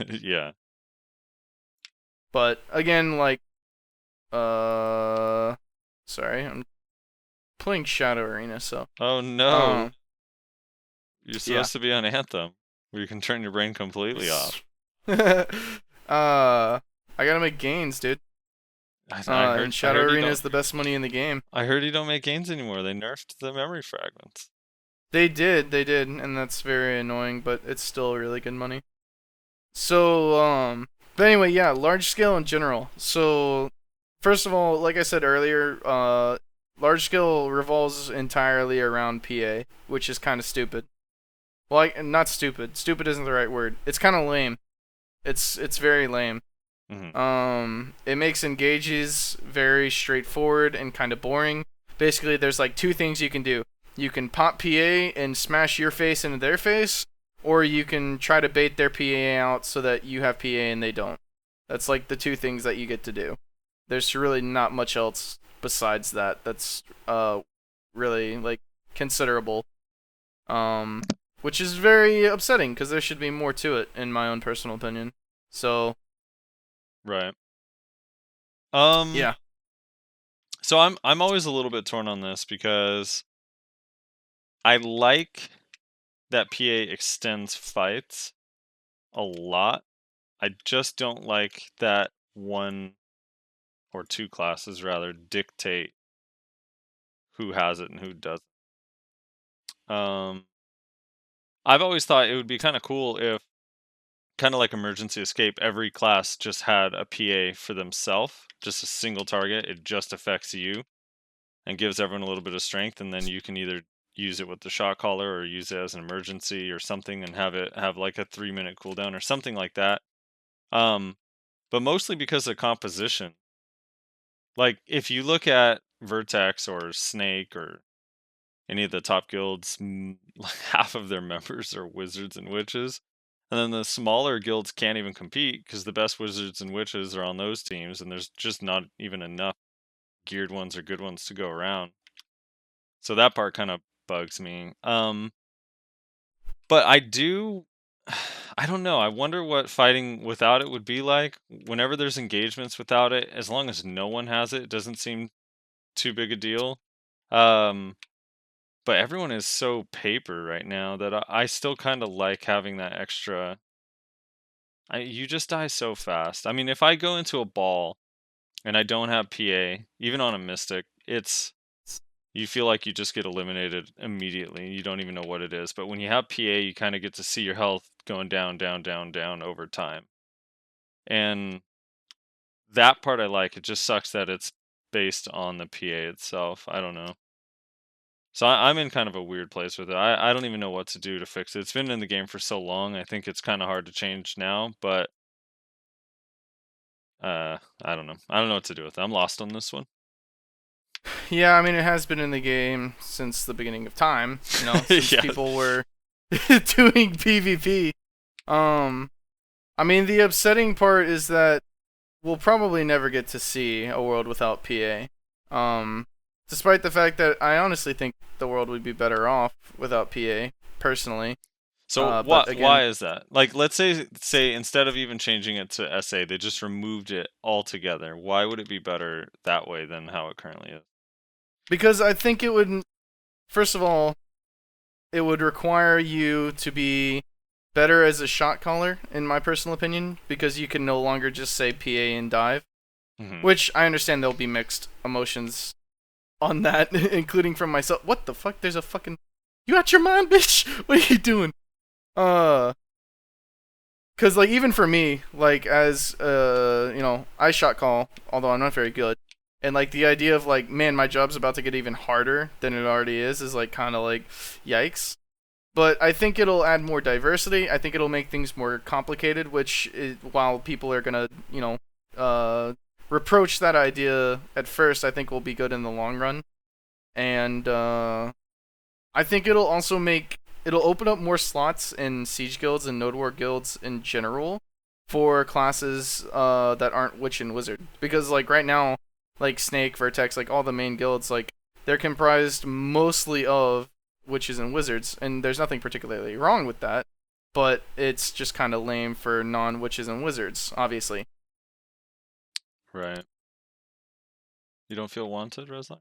S2: Yeah.
S1: But again, like, sorry, I'm playing Shadow Arena, so.
S2: Oh no.
S1: Um,
S2: You're supposed to be on Anthem, where you can turn your brain completely off.
S1: I gotta make gains, dude. And Shadow Arena is the best money in the game.
S2: I heard you don't make gains anymore. They nerfed the memory fragments.
S1: They did, and that's very annoying, but it's still really good money. So, but anyway, yeah, large scale in general. So, first of all, like I said earlier, large scale revolves entirely around PA, which is kind of stupid. Well, not stupid. Stupid isn't the right word. It's kind of lame. It's very lame.
S2: Mm-hmm.
S1: It makes engages very straightforward and kind of boring. Basically, there's like two things you can do. You can pop PA and smash your face into their face, or you can try to bait their PA out so that you have PA and they don't. That's like the two things that you get to do. There's really not much else besides that that's really like considerable. Which is very upsetting because there should be more to it, in my own personal opinion. So
S2: Right.
S1: yeah.
S2: So I'm always a little bit torn on this because I like that PA extends fights a lot. I just don't like that one or two classes rather dictate who has it and who doesn't. I've always thought it would be kind of cool if, kind of like Emergency Escape, every class just had a PA for themselves, just a single target. It just affects you and gives everyone a little bit of strength, and then you can either use it with the shot caller or use it as an emergency or something and have it have like a 3-minute cooldown or something like that. But mostly because of composition. Like if you look at Vertex or Snake or any of the top guilds, half of their members are wizards and witches. And then the smaller guilds can't even compete because the best wizards and witches are on those teams, and there's just not even enough geared ones or good ones to go around. So that part kind of bugs me. But I do, I don't know. I wonder what fighting without it would be like. Whenever there's engagements without it, as long as no one has it, it doesn't seem too big a deal. But everyone is so paper right now that I still kind of like having that extra You just die so fast. I mean, if I go into a ball and I don't have PA, even on a Mystic, you feel like you just get eliminated immediately. You don't even know what it is. But when you have PA, you kind of get to see your health going down, down, down, down over time. And that part I like. It just sucks that it's based on the PA itself. I don't know. So I'm in kind of a weird place with it. I don't even know what to do to fix it. It's been in the game for so long. I think it's kind of hard to change now, but I don't know. I don't know what to do with it. I'm lost on this one.
S1: Yeah, I mean, it has been in the game since the beginning of time. You know, since
S2: Yeah.
S1: people were doing PvP. I mean, the upsetting part is that we'll probably never get to see a world without PA. Despite the fact that I honestly think the world would be better off without PA, personally.
S2: So
S1: but again-
S2: why is that? Like, let's say instead of even changing it to SA, they just removed it altogether. Why would it be better that way than how it currently is?
S1: Because I think it would, first of all, it would require you to be better as a shot caller, in my personal opinion, because you can no longer just say PA and dive.
S2: Mhm.
S1: Which I understand there'll be mixed emotions on that, including from myself. What the fuck? There's a fucking... You out your mind, bitch? What are you doing? Cause like even for me, like as you know, I shot call, although I'm not very good. And like the idea of like, man, my job's about to get even harder than it already is like kind of like, yikes. But I think it'll add more diversity. I think it'll make things more complicated, which is, while people are gonna, you know, reproach that idea at first, I think will be good in the long run. And I think it'll also it'll open up more slots in siege guilds and node war guilds in general for classes that aren't witch and wizard. Because like right now, like Snake, Vertex, like all the main guilds, like they're comprised mostly of witches and wizards, and there's nothing particularly wrong with that, but it's just kind of lame for non-witches and wizards, obviously.
S2: Right. You don't feel wanted, Rezlar?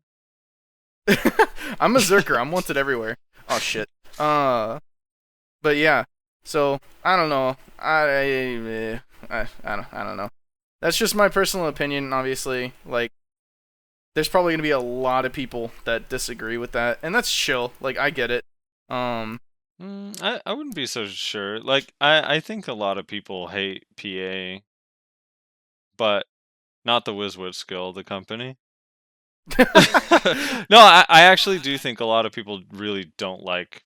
S1: I'm a Zerker. I'm wanted everywhere. Oh shit. But yeah. So I don't know. I don't know. That's just my personal opinion. Obviously, like, there's probably gonna be a lot of people that disagree with that, and that's chill. Like, I get it.
S2: I wouldn't be so sure. Like, I think a lot of people hate PA, but not the WizWitch skill, the company. No, I actually do think a lot of people really don't like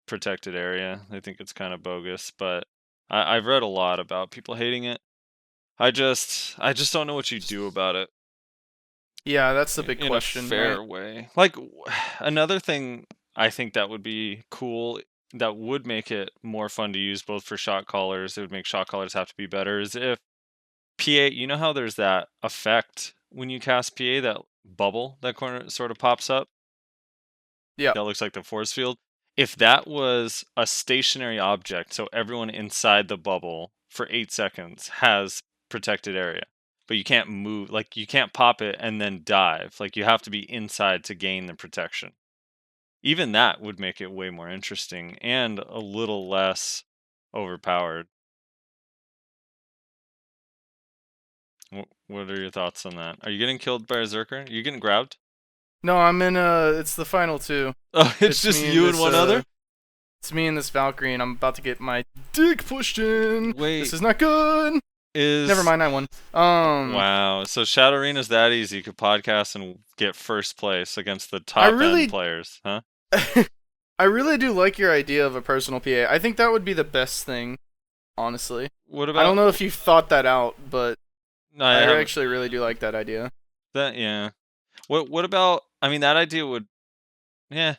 S2: protected area. They think it's kind of bogus, but I've read a lot about people hating it. I just don't know what you do about it.
S1: Yeah, that's the big
S2: in
S1: question.
S2: a fair
S1: right?
S2: way. Like, another thing I think that would be cool, that would make it more fun to use both for shot callers, it would make shot callers have to be better, is if PA, you know how there's that effect when you cast PA, that bubble that corner sort of pops up?
S1: Yeah.
S2: That looks like the force field. If that was a stationary object, so everyone inside the bubble for 8 seconds has protected area, but you can't move, like you can't pop it and then dive. Like you have to be inside to gain the protection. Even that would make it way more interesting and a little less overpowered. What are your thoughts on that? Are you getting killed by a Zerker? Are you getting grabbed?
S1: No, I'm in it's the final two.
S2: Oh, it's just
S1: me
S2: you and
S1: this,
S2: one other?
S1: It's me and this Valkyrie, and I'm about to get my dick pushed in.
S2: Wait.
S1: This is not good. Never mind, I won.
S2: Wow. So Shadow Arena's that easy. You could podcast and get first place against the top end players, huh?
S1: I really do like your idea of a personal PA. I think that would be the best thing, honestly.
S2: What about?
S1: I don't know if you thought that out, but
S2: No,
S1: I
S2: haven't.
S1: actually really do like that idea.
S2: Yeah. What about? I mean, that idea would. Yeah,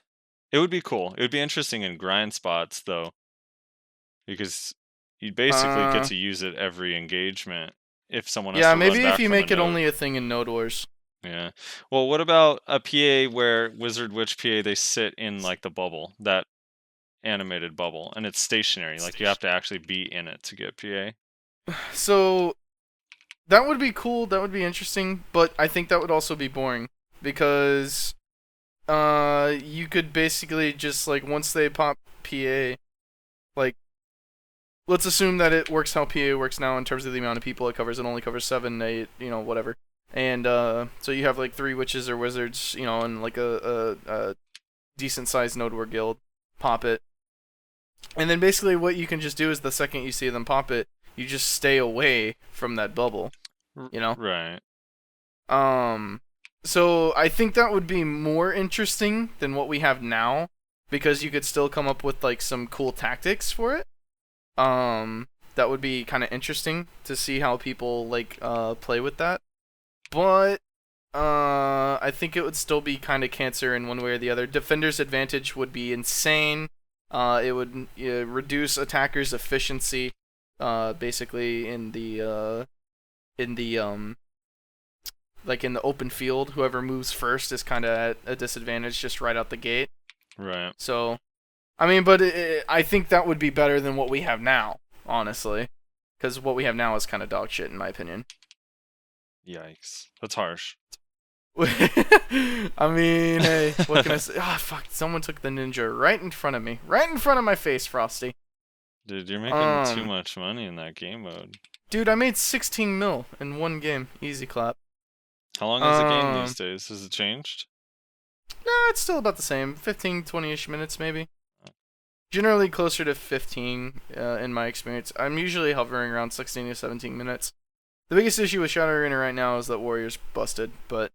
S2: it would be cool. It would be interesting in grind spots though, because you basically get to use it every engagement if someone has to run
S1: maybe
S2: back
S1: if you
S2: from a
S1: make it
S2: node.
S1: only a thing in Node Wars.
S2: Yeah. Well, what about a PA where Wizard Witch PA, they sit in like the bubble, that animated bubble, and it's stationary. Like you have to actually be in it to get PA.
S1: So that would be cool. That would be interesting, but I think that would also be boring because you could basically just like once they pop PA, like let's assume that it works how PA works now in terms of the amount of people it covers. It only covers 7, 8, whatever. And so you have like 3 witches or wizards, and like a decent sized node war guild. Pop it. And then basically what you can just do is the second you see them pop it, you just stay away from that bubble.
S2: Right.
S1: So I think that would be more interesting than what we have now, because you could still come up with like some cool tactics for it. That would be kind of interesting to see how people like play with that. But I think it would still be kind of cancer in one way or the other. Defender's advantage would be insane. It would reduce attackers' efficiency, basically in the like in the open field. Whoever moves first is kind of at a disadvantage just right out the gate.
S2: Right.
S1: So, I mean, but I think that would be better than what we have now, honestly, because what we have now is kind of dog shit in my opinion.
S2: Yikes. That's harsh.
S1: I mean, hey, what can I say? Ah, fuck! Someone took the ninja right in front of me, right in front of my face, Frosty.
S2: Dude, you're making too much money in that game mode.
S1: Dude, I made 16 mil in one game. Easy clap.
S2: How long is the game these days? Has it changed?
S1: No, it's still about the same. 15, 20-ish minutes, maybe. Generally closer to 15, in my experience. I'm usually hovering around 16 to 17 minutes. The biggest issue with Shadow Arena right now is that Warrior's busted, but,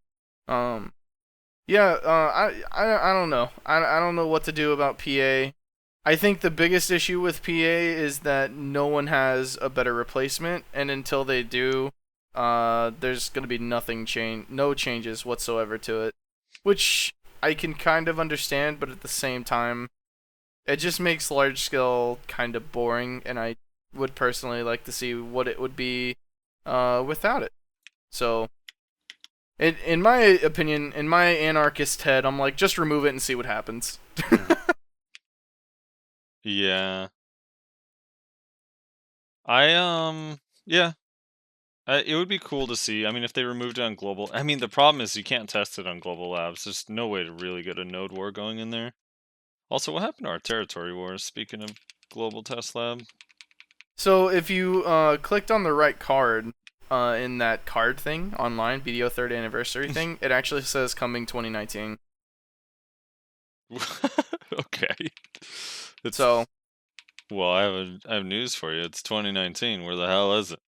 S1: yeah, I don't know. I don't know what to do about PA. I think the biggest issue with PA is that no one has a better replacement, and until they do, there's going to be no changes whatsoever to it, which I can kind of understand, but at the same time, it just makes large scale kind of boring, and I would personally like to see what it would be without it. So, in my opinion, in my anarchist head, I'm like, just remove it and see what happens.
S2: Yeah. Yeah. It would be cool to see. I mean, if they removed it on global. I mean, the problem is you can't test it on global labs. There's no way to really get a node war going in there. Also, what happened to our territory wars? Speaking of global test lab.
S1: So if you clicked on the right card in that card thing online, BDO 3rd anniversary thing, it actually says coming 2019.
S2: Okay. Well, I have news for you. It's 2019. Where the hell is it?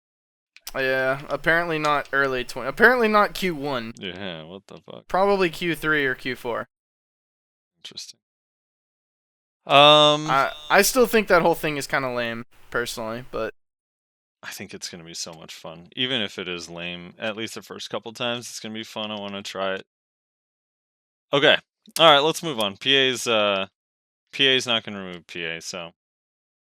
S1: Yeah, apparently not apparently not Q1.
S2: Yeah, what the fuck?
S1: Probably Q3 or Q4.
S2: Interesting.
S1: I still think that whole thing is kind of lame, personally, but
S2: I think it's gonna be so much fun. Even if it is lame, at least the first couple times, it's gonna be fun. I want to try it. Okay, all right, let's move on. PA's not gonna remove PA, so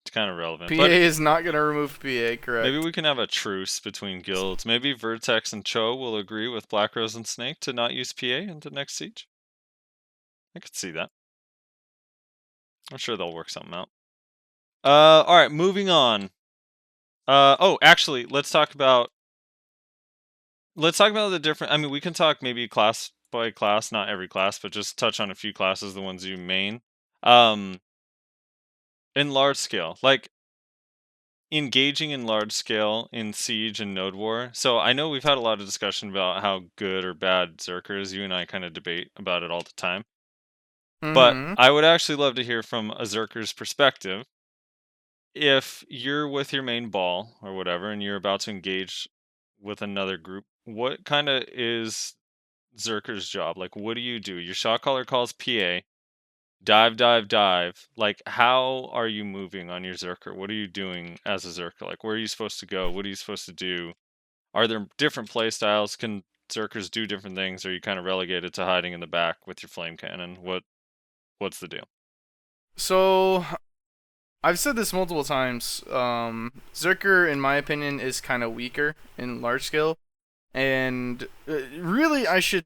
S2: it's kind of relevant.
S1: PA is not gonna remove PA, correct?
S2: Maybe we can have a truce between guilds. Maybe Vertex and Cho will agree with Black Rose and Snake to not use PA into next siege. I could see that. I'm sure they'll work something out. All right, moving on. Actually, let's talk about the different. I mean, we can talk maybe class by class, not every class, but just touch on a few classes, the ones you main. In large scale, like engaging in large scale in siege and node war. So I know we've had a lot of discussion about how good or bad Zerker is. You and I kind of debate about it all the time. But I would actually love to hear from a Zerker's perspective. If you're with your main ball or whatever, and you're about to engage with another group, what kind of is Zerker's job? Like, what do you do? Your shot caller calls PA, dive. Like, how are you moving on your Zerker? What are you doing as a Zerker? Like, where are you supposed to go? What are you supposed to do? Are there different play styles? Can Zerkers do different things? Or are you kind of relegated to hiding in the back with your flame cannon? What's the deal?
S1: So, I've said this multiple times. Zerker, in my opinion, is kind of weaker in large scale, and really, I should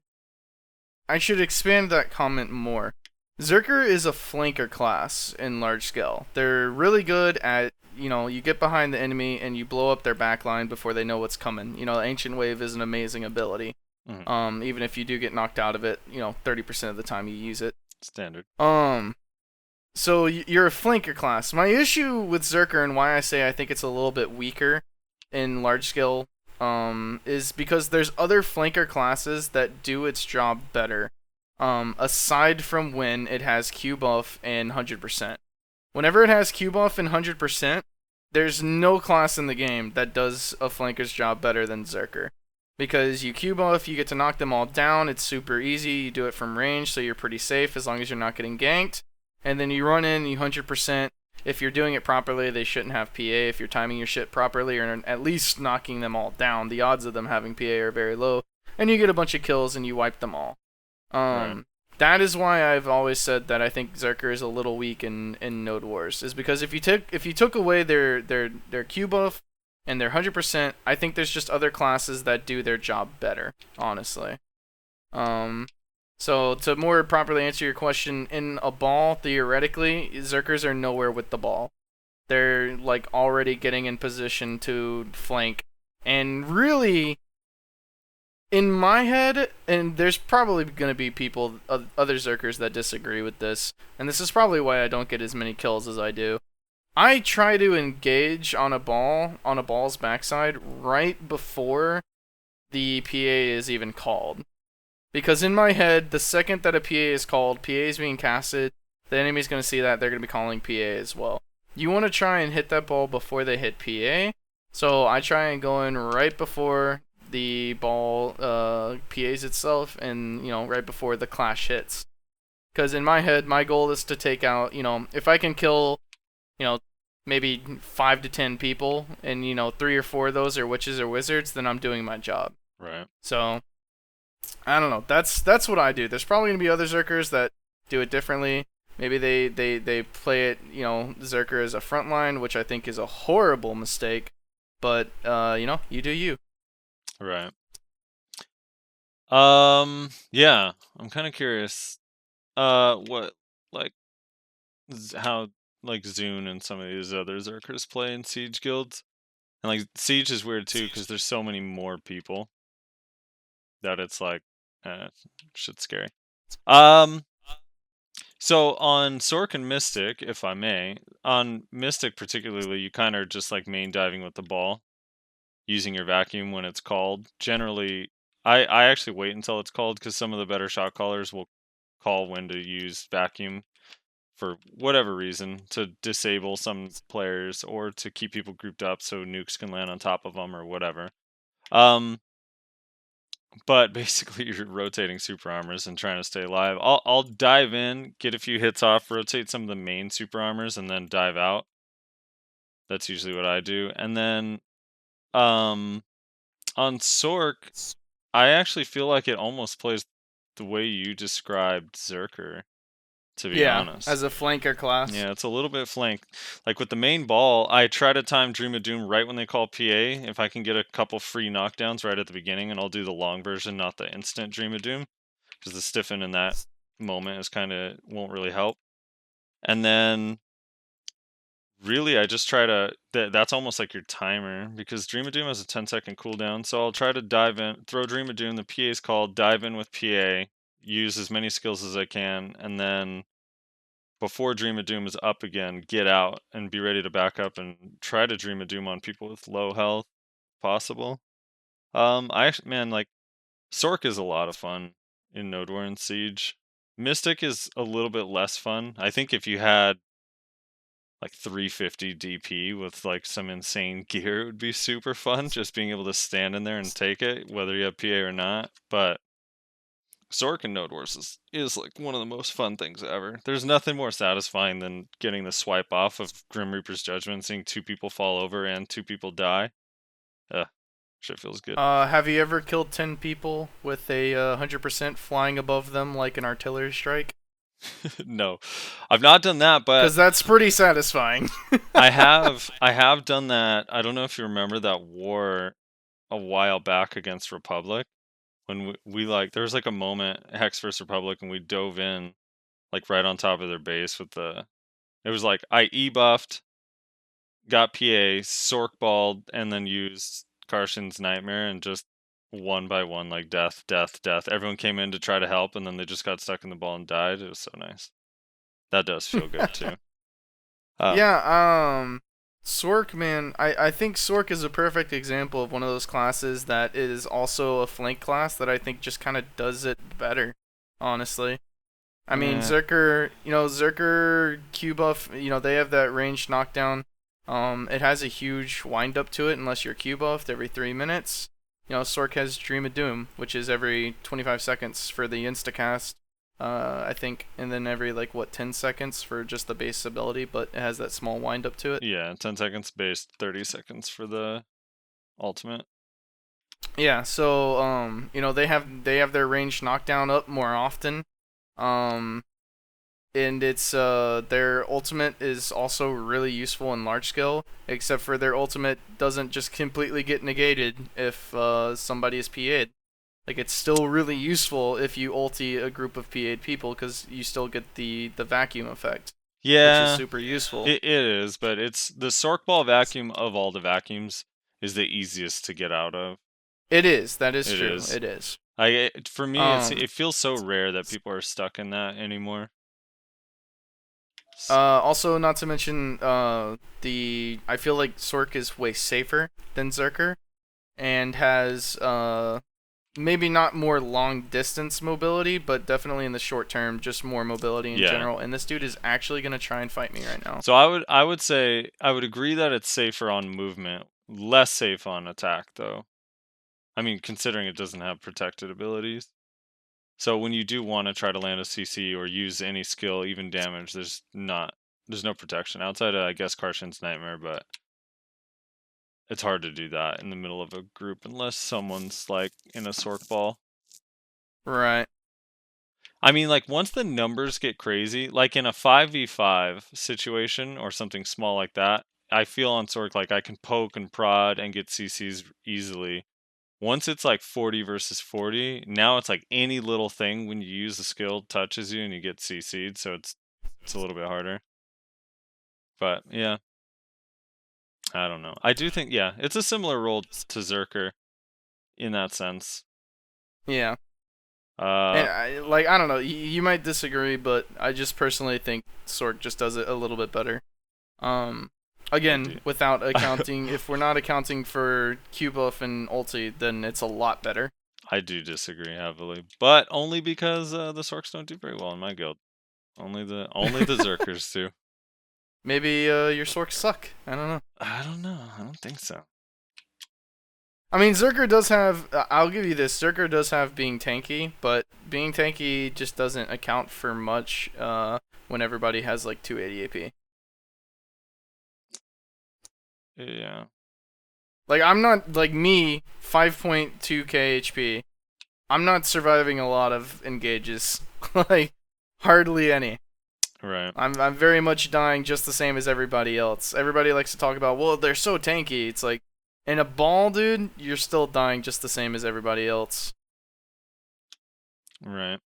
S1: expand that comment more. Zerker is a flanker class in large scale. They're really good at, you get behind the enemy and you blow up their backline before they know what's coming. Ancient Wave is an amazing ability. Mm-hmm. Even if you do get knocked out of it, 30% of the time you use it.
S2: Standard.
S1: So you're a flanker class. My issue with Zerker and why I say I think it's a little bit weaker in large scale is because there's other flanker classes that do its job better. Aside from when it has Q buff and 100%. Whenever it has Q buff and 100%, there's no class in the game that does a flanker's job better than Zerker. Because you Q buff, you get to knock them all down, it's super easy, you do it from range, so you're pretty safe as long as you're not getting ganked. And then you run in, you 100%. If you're doing it properly, they shouldn't have PA. If you're timing your shit properly, or at least knocking them all down, the odds of them having PA are very low. And you get a bunch of kills and you wipe them all.
S2: Right.
S1: That is why I've always said that I think Zerker is a little weak in Node Wars. Is because if you took away their Q buff and their 100%, I think there's just other classes that do their job better, honestly. So to more properly answer your question, in a ball, theoretically, Zerkers are nowhere with the ball. They're like already getting in position to flank. And really, in my head, and there's probably going to be people, other Zerkers that disagree with this, and this is probably why I don't get as many kills as I do. I try to engage on a ball's backside right before the PA is even called. Because in my head, the second that a PA is called, PA is being casted, the enemy's going to see that, they're going to be calling PA as well. You want to try and hit that ball before they hit PA, so I try and go in right before the ball PAs itself, and, you know, right before the clash hits. Because in my head, my goal is to take out, you know, if I can kill, you know, maybe 5 to 10 people, and, you know, 3 or 4 of those are witches or wizards, then I'm doing my job.
S2: Right.
S1: So I don't know. That's what I do. There's probably gonna be other Zerkers that do it differently. Maybe they play it, you know, Zerker as a frontline, which I think is a horrible mistake. But you know, you do you.
S2: Right. Yeah, I'm kind of curious. What like how like Zune and some of these other Zerkers play in Siege guilds, and like Siege is weird too because there's so many more people that it's like, shit's scary. So on Sork and Mystic, if I may, on Mystic particularly, you kind of just like main diving with the ball, using your vacuum when it's called. Generally, I actually wait until it's called because some of the better shot callers will call when to use vacuum for whatever reason, to disable some players or to keep people grouped up so nukes can land on top of them or whatever. But basically, you're rotating super armors and trying to stay alive. I'll dive in, get a few hits off, rotate some of the main super armors, and then dive out. That's usually what I do. And then, on Sork, I actually feel like it almost plays the way you described Zerker, to be honest.
S1: As a flanker class.
S2: Yeah, it's a little bit flank. Like with the main ball, I try to time Dream of Doom right when they call PA. If I can get a couple free knockdowns right at the beginning, and I'll do the long version, not the instant Dream of Doom, because the stiffen in that moment is won't really help. And then, really, I just try to. That's almost like your timer, because Dream of Doom has a 10-second cooldown. So I'll try to dive in, throw Dream of Doom. The PA is called. Dive in with PA. Use as many skills as I can, and then, before Dream of Doom is up again, get out and be ready to back up and try to Dream of Doom on people with low health, possible. I actually, man, like, Sork is a lot of fun in Node War and Siege. Mystic is a little bit less fun. I think if you had like 350 DP with like some insane gear, it would be super fun, just being able to stand in there and take it, whether you have PA or not. But Sork and Node Wars is like one of the most fun things ever. There's nothing more satisfying than getting the swipe off of Grim Reaper's Judgment, seeing 2 people fall over and 2 people die. Shit feels good.
S1: Have you ever killed 10 people with a 100% flying above them like an artillery strike?
S2: No, I've not done that, but
S1: because that's pretty satisfying.
S2: I have done that. I don't know if you remember that war a while back against Republic. When we like, there was like a moment, Hex vs Republic, and we dove in, like right on top of their base with the. It was like I E-buffed, got PA, Sork balled, and then used Carson's Nightmare, and just one by one, like death. Everyone came in to try to help, and then they just got stuck in the ball and died. It was so nice. That does feel good too.
S1: Yeah, Sork, man, I think Sork is a perfect example of one of those classes that is also a flank class that I think just kind of does it better, honestly. I mean,
S2: Yeah.
S1: Zerker, Q buff, they have that ranged knockdown. It has a huge wind up to it unless you're Q buffed every 3 minutes. Sork has Dream of Doom, which is every 25 seconds for the instacast, I think, and then every 10 seconds for just the base ability, but it has that small wind up to it.
S2: Yeah, 10 seconds base, 30 seconds for the ultimate.
S1: Yeah, so they have their ranged knockdown up more often. And it's their ultimate is also really useful in large scale, except for their ultimate doesn't just completely get negated if somebody is PA'd. It's still really useful if you ulti a group of PA'd people because you still get the vacuum effect, which
S2: Yeah,
S1: is super useful.
S2: it is, but it's the Sork Ball vacuum of all the vacuums is the easiest to get out of.
S1: It is. That is
S2: It
S1: true.
S2: is.
S1: It is.
S2: For me, it feels so rare that people are stuck in that anymore.
S1: Also, not to mention, I feel like Sork is way safer than Zerker, and has maybe not more long distance mobility, but definitely in the short term, just more mobility in general. And this dude is actually gonna try and fight me right now.
S2: So I would say I would agree that it's safer on movement, less safe on attack though. I mean, considering it doesn't have protected abilities. So when you do want to try to land a CC or use any skill, even damage, there's no protection outside of, I guess, Karshin's Nightmare, but it's hard to do that in the middle of a group unless someone's in a Sork Ball.
S1: Right.
S2: I mean, once the numbers get crazy, in a 5v5 situation or something small like that, I feel on Sork I can poke and prod and get CCs easily. Once it's 40 versus 40, now it's any little thing when you use the skill touches you and you get CC'd, so it's a little bit harder. But yeah, I don't know. I do think it's a similar role to Zerker in that sense.
S1: Yeah. And I don't know. You might disagree, but I just personally think Sork just does it a little bit better. Again, without accounting, if we're not accounting for Q buff and ulti, then it's a lot better.
S2: I do disagree heavily, but only because the Sorks don't do very well in my guild. Only the Zerkers do.
S1: Maybe your Sorks suck. I don't know.
S2: I don't think so.
S1: I mean, Zerker does have. I'll give you this. Zerker does have being tanky, but being tanky just doesn't account for much when everybody has 280 AP.
S2: Yeah.
S1: I'm not me 5.2k HP. I'm not surviving a lot of engages. Hardly any.
S2: Right.
S1: I'm very much dying just the same as everybody else. Everybody likes to talk about, well, they're so tanky. It's in a ball, dude, you're still dying just the same as everybody else.
S2: Right.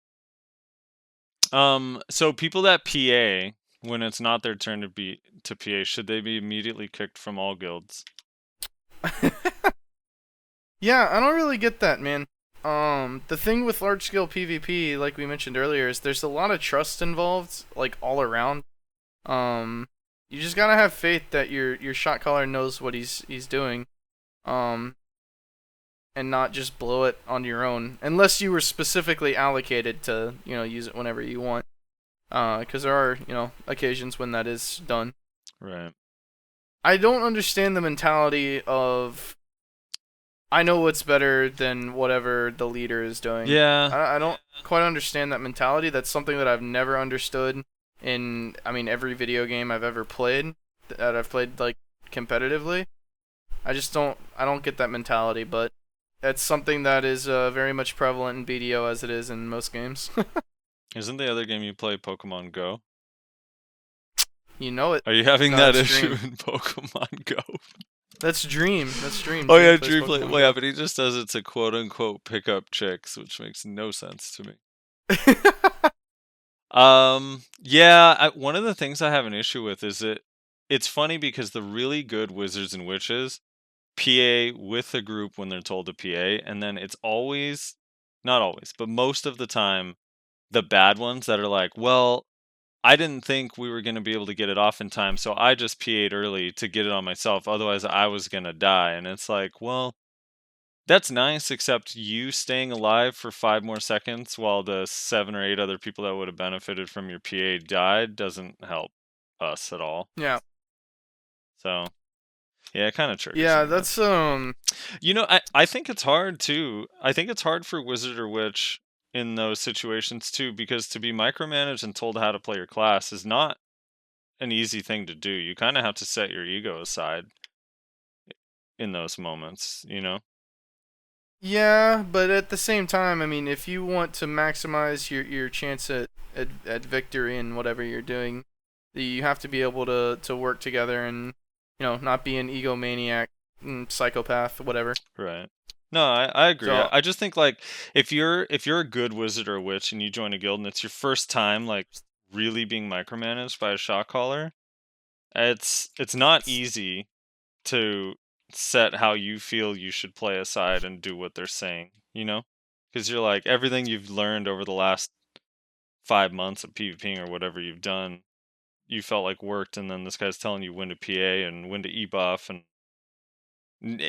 S2: So people that PA when it's not their turn to PA, should they be immediately kicked from all guilds?
S1: Yeah, I don't really get that, man. The thing with large scale PvP, like we mentioned earlier, is there's a lot of trust involved, all around. You just gotta have faith that your shot caller knows what he's doing. And not just blow it on your own, unless you were specifically allocated to, use it whenever you want. Because there are, occasions when that is done.
S2: Right.
S1: I don't understand the mentality of, I know what's better than whatever the leader is doing.
S2: Yeah.
S1: I don't quite understand that mentality. That's something that I've never understood in, every video game I've ever played, that I've played, competitively. I don't get that mentality, but that's something that is very much prevalent in BDO as it is in most games.
S2: Isn't the other game you play Pokemon Go?
S1: You know it.
S2: Are you having that issue in Pokemon Go?
S1: That's Dream.
S2: Oh yeah, Dream play. Well, yeah, but he just does it to quote unquote pick up chicks, which makes no sense to me. Yeah, one of the things I have an issue with is it's funny because the really good wizards and witches PA with a group when they're told to PA, and then it's always, not always, but most of the time, the bad ones that are like, well, I didn't think we were going to be able to get it off in time, so I just PA'd early to get it on myself. Otherwise, I was going to die. And it's like, well, that's nice, except you staying alive for 5 more seconds while the 7 or 8 other people that would have benefited from your PA died doesn't help us at all.
S1: Yeah.
S2: So, yeah, it kind of triggers
S1: Yeah,
S2: me,
S1: that's
S2: You know, I think it's hard too. I think it's hard for Wizard or Witch in those situations too, because to be micromanaged and told how to play your class is not an easy thing to do. You kind of have to set your ego aside in those moments, you know?
S1: Yeah, but at the same time, I mean, if you want to maximize your chance at victory in whatever you're doing, you have to be able to work together and, you know, not be an egomaniac, psychopath, whatever.
S2: Right. No, I agree.
S1: So-
S2: I just think like if you're a good wizard or witch and you join a guild and it's your first time like really being micromanaged by a shot caller, it's not easy to set how you feel you should play aside and do what they're saying, you know? Because you're like everything you've learned over the last 5 months of PvPing or whatever you've done, you felt like worked, and then this guy's telling you when to PA and when to e-buff, and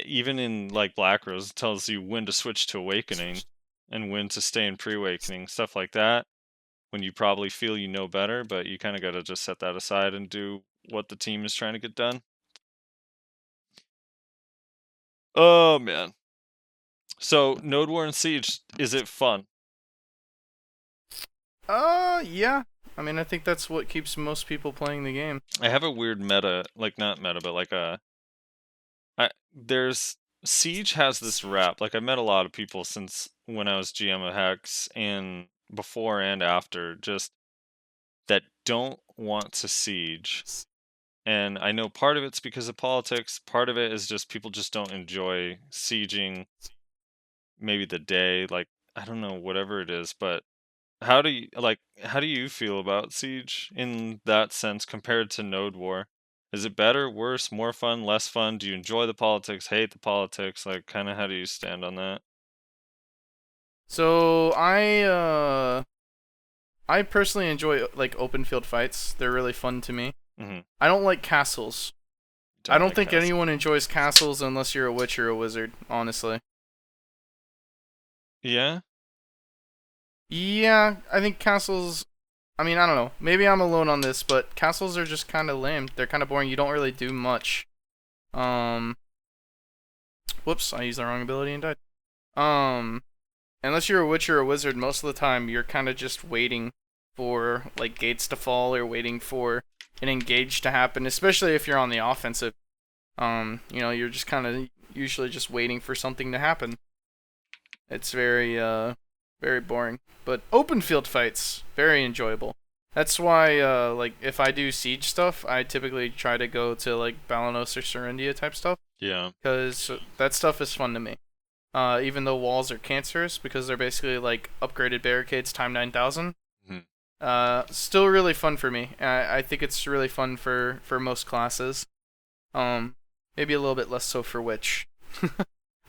S2: even in like Black Rose it tells you when to switch to Awakening and when to stay in pre-Awakening, stuff like that, when you probably feel you know better, but you kind of got to just set that aside and do what the team is trying to get done. Oh man. So Node War and Siege, is it fun?
S1: Yeah. I mean, I think that's what keeps most people playing the game.
S2: I have a weird meta, like not meta, but like there's Siege has this rap. Like I met a lot of people since when I was GM of Hex and before and after, just that don't want to Siege. And I know part of it's because of politics. Part of it is just people just don't enjoy sieging maybe the day. Like, I don't know, whatever it is. But how do you feel about Siege in that sense compared to Node War? Is it better, worse, more fun, less fun? Do you enjoy the politics, hate the politics? Like, kind of how do you stand on that?
S1: So I personally enjoy like open field fights. They're really fun to me.
S2: Mm-hmm.
S1: I don't like castles. I don't
S2: like
S1: think
S2: castles.
S1: anyone enjoys castles unless you're a witch or a wizard, honestly.
S2: Yeah?
S1: Yeah, I think castles, I mean, I don't know. Maybe I'm alone on this, but castles are just kind of lame. They're kind of boring. You don't really do much. Whoops, I used the wrong ability and died. Unless you're a witch or a wizard, most of the time you're kind of just waiting for like gates to fall or waiting for an engage to happen, especially if you're on the offensive. You know, you're just kind of usually just waiting for something to happen. It's very very boring. But open field fights, very enjoyable. That's why like if I do siege stuff, I typically try to go to like Balanos or Serendia type stuff,
S2: Yeah.
S1: because that stuff is fun to me. Even though walls are cancerous because they're basically like upgraded barricades time 9,000. Still really fun for me. I think it's really fun for most classes. Maybe a little bit less so for Witch.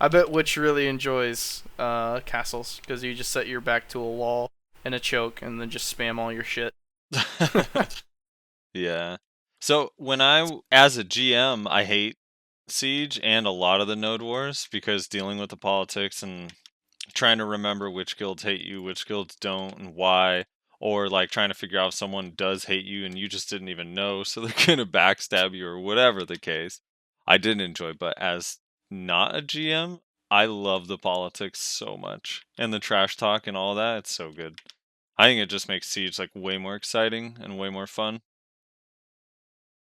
S1: I bet Witch really enjoys castles because you just set your back to a wall and a choke and then just spam all your shit.
S2: Yeah. So as a GM, I hate Siege and a lot of the Node Wars because dealing with the politics and trying to remember which guilds hate you, which guilds don't, and why, or like trying to figure out if someone does hate you and you just didn't even know, so they're gonna backstab you or whatever the case. I didn't enjoy, but as not a GM, I love the politics so much and the trash talk and all that. It's so good. I think it just makes Siege like way more exciting and way more fun.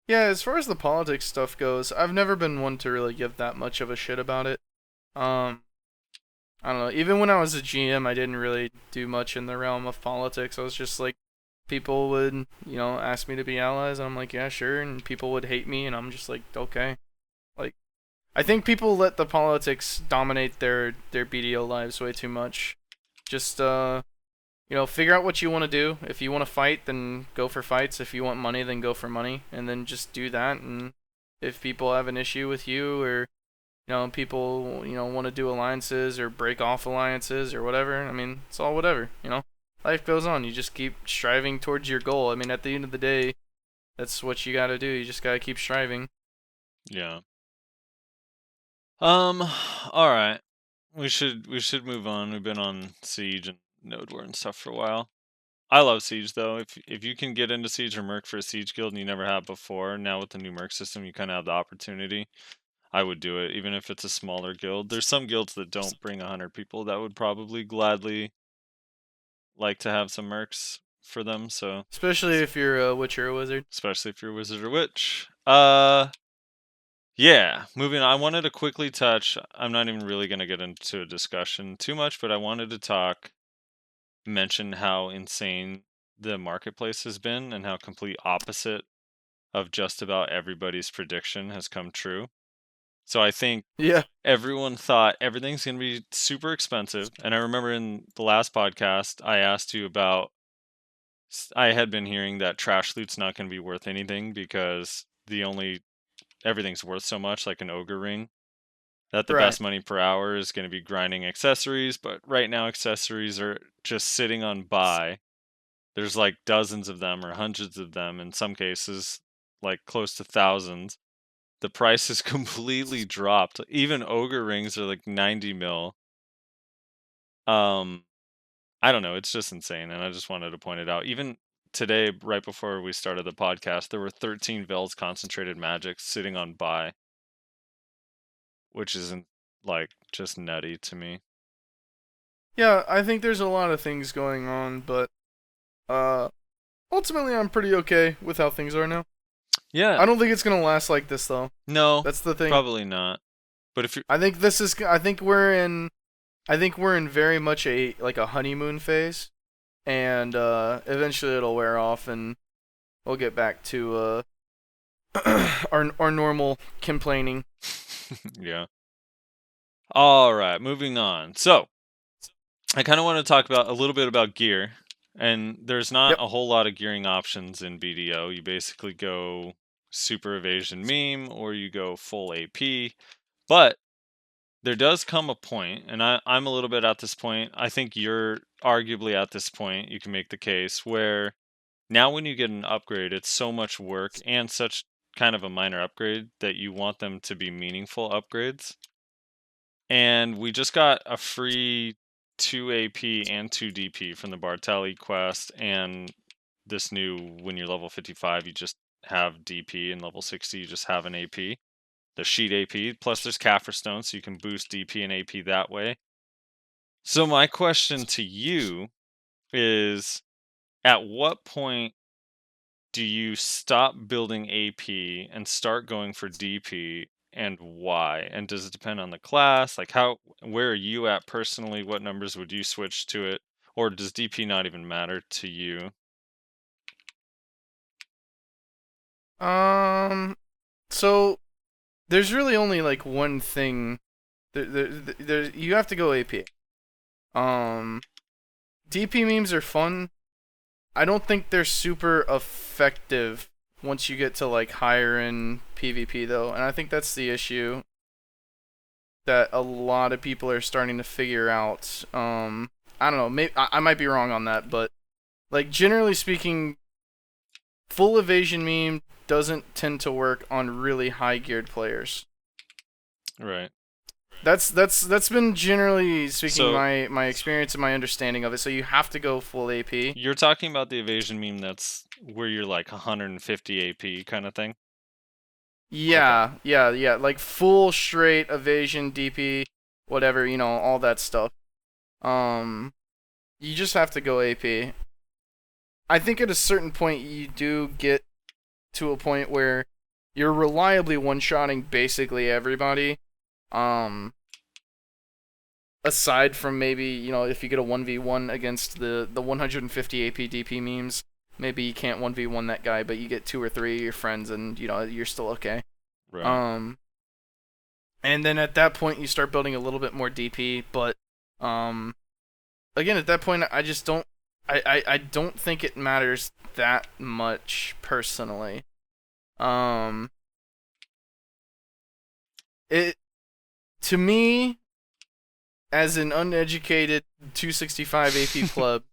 S1: Yeah, as far as the politics stuff goes, I've never been one to really give that much of a shit about it. I don't know. Even when I was a GM, I didn't really do much in the realm of politics. I was just like, people would, you know, ask me to be allies, and I'm like, yeah, sure. And people would hate me, and I'm just like, okay. Like, I think people let the politics dominate their BDO lives way too much. Just, you know, figure out what you want to do. If you want to fight, then go for fights. If you want money, then go for money. And then just do that. And if people have an issue with you, or, you know, people, you know, want to do alliances or break off alliances or whatever, I mean, it's all whatever, you know? life goes on. You just keep striving towards your goal. I mean, at the end of the day, that's what you gotta do. You just gotta keep striving.
S2: Yeah. All right. We should move on. We've been on Siege and Node War and stuff for a while. I love Siege though. If you can get into Siege or Merc for a Siege guild and you never have before, now with the new Merc system, you kind of have the opportunity. I would do it, even if it's a smaller guild. There's some guilds that don't bring 100 people that would probably gladly like to have some Mercs for them. So
S1: Especially if you're a witch or a wizard.
S2: especially if you're a wizard or witch. Yeah, moving on. I wanted to quickly touch, I'm not even really going to get into a discussion too much, but I wanted to mention how insane the marketplace has been and how complete opposite of just about everybody's prediction has come true. So I think
S1: Yeah.
S2: everyone thought everything's going to be super expensive. And I remember in the last podcast, I asked you about, I had been hearing that trash loot's not going to be worth anything because everything's worth so much, like an ogre ring, that the
S1: Right.
S2: best money per hour is going to be grinding accessories. But right now, accessories are just sitting on buy. There's like dozens of them or hundreds of them, in some cases, like close to thousands. The price has completely dropped. Even ogre rings are like 90 mil. I don't know. It's just insane. And I just wanted to point it out. Even today, right before we started the podcast, there were 13 Vels concentrated magics sitting on buy, which isn't like just nutty to me.
S1: Yeah, I think there's a lot of things going on, but ultimately I'm pretty okay with how things are now.
S2: Yeah.
S1: I don't think it's gonna last like this though.
S2: No.
S1: That's the thing.
S2: Probably not. But if you
S1: I think we're in very much a honeymoon phase, and eventually it'll wear off and we'll get back to our normal complaining.
S2: yeah. All right, moving on. So, I kind of want to talk about a little bit about gear, and there's not a whole lot of gearing options in BDO. You basically go super evasion meme or you go full AP, but there does come a point, and I'm a little bit at this point. I think you're arguably at this point. You can make the case where now when you get an upgrade, it's so much work and such kind of a minor upgrade that you want them to be meaningful upgrades. And we just got a free 2 AP and 2 DP from the Bartelli quest, and this new, when you're level 55, you just have DP, and level 60, you just have an AP. The sheet AP, plus there's Kaffir Stone, so you can boost DP and AP that way. So my question to you is, at what point do you stop building AP and start going for DP, and why? And does it depend on the class? Like where are you at personally? What numbers would you switch to it? Or does DP not even matter to you?
S1: So there's really only like one thing. You have to go AP. DP memes are fun. I don't think they're super effective once you get to like higher in PvP though, and I think that's the issue that a lot of people are starting to figure out. I don't know, maybe I might be wrong on that, but like generally speaking, full evasion meme doesn't tend to work on really high geared players.
S2: Right.
S1: That's been generally speaking
S2: So-
S1: my experience and my understanding of it. So you have to go full AP.
S2: You're talking about the evasion meme that's where you're like 150 AP kind of thing?
S1: Yeah, yeah, like full straight evasion, DP, whatever, all that stuff. You just have to go AP. I think at a certain point you do get to a point where you're reliably one-shotting basically everybody. Aside from maybe, if you get a 1v1 against the 150 AP DP memes, maybe you can't 1v1 that guy, but you get 2 or 3 of your friends and, you're still okay.
S2: Right.
S1: And then at that point you start building a little bit more DP, but again, at that point I just don't I don't think it matters that much personally. It to me, as an uneducated 265 AP pleb,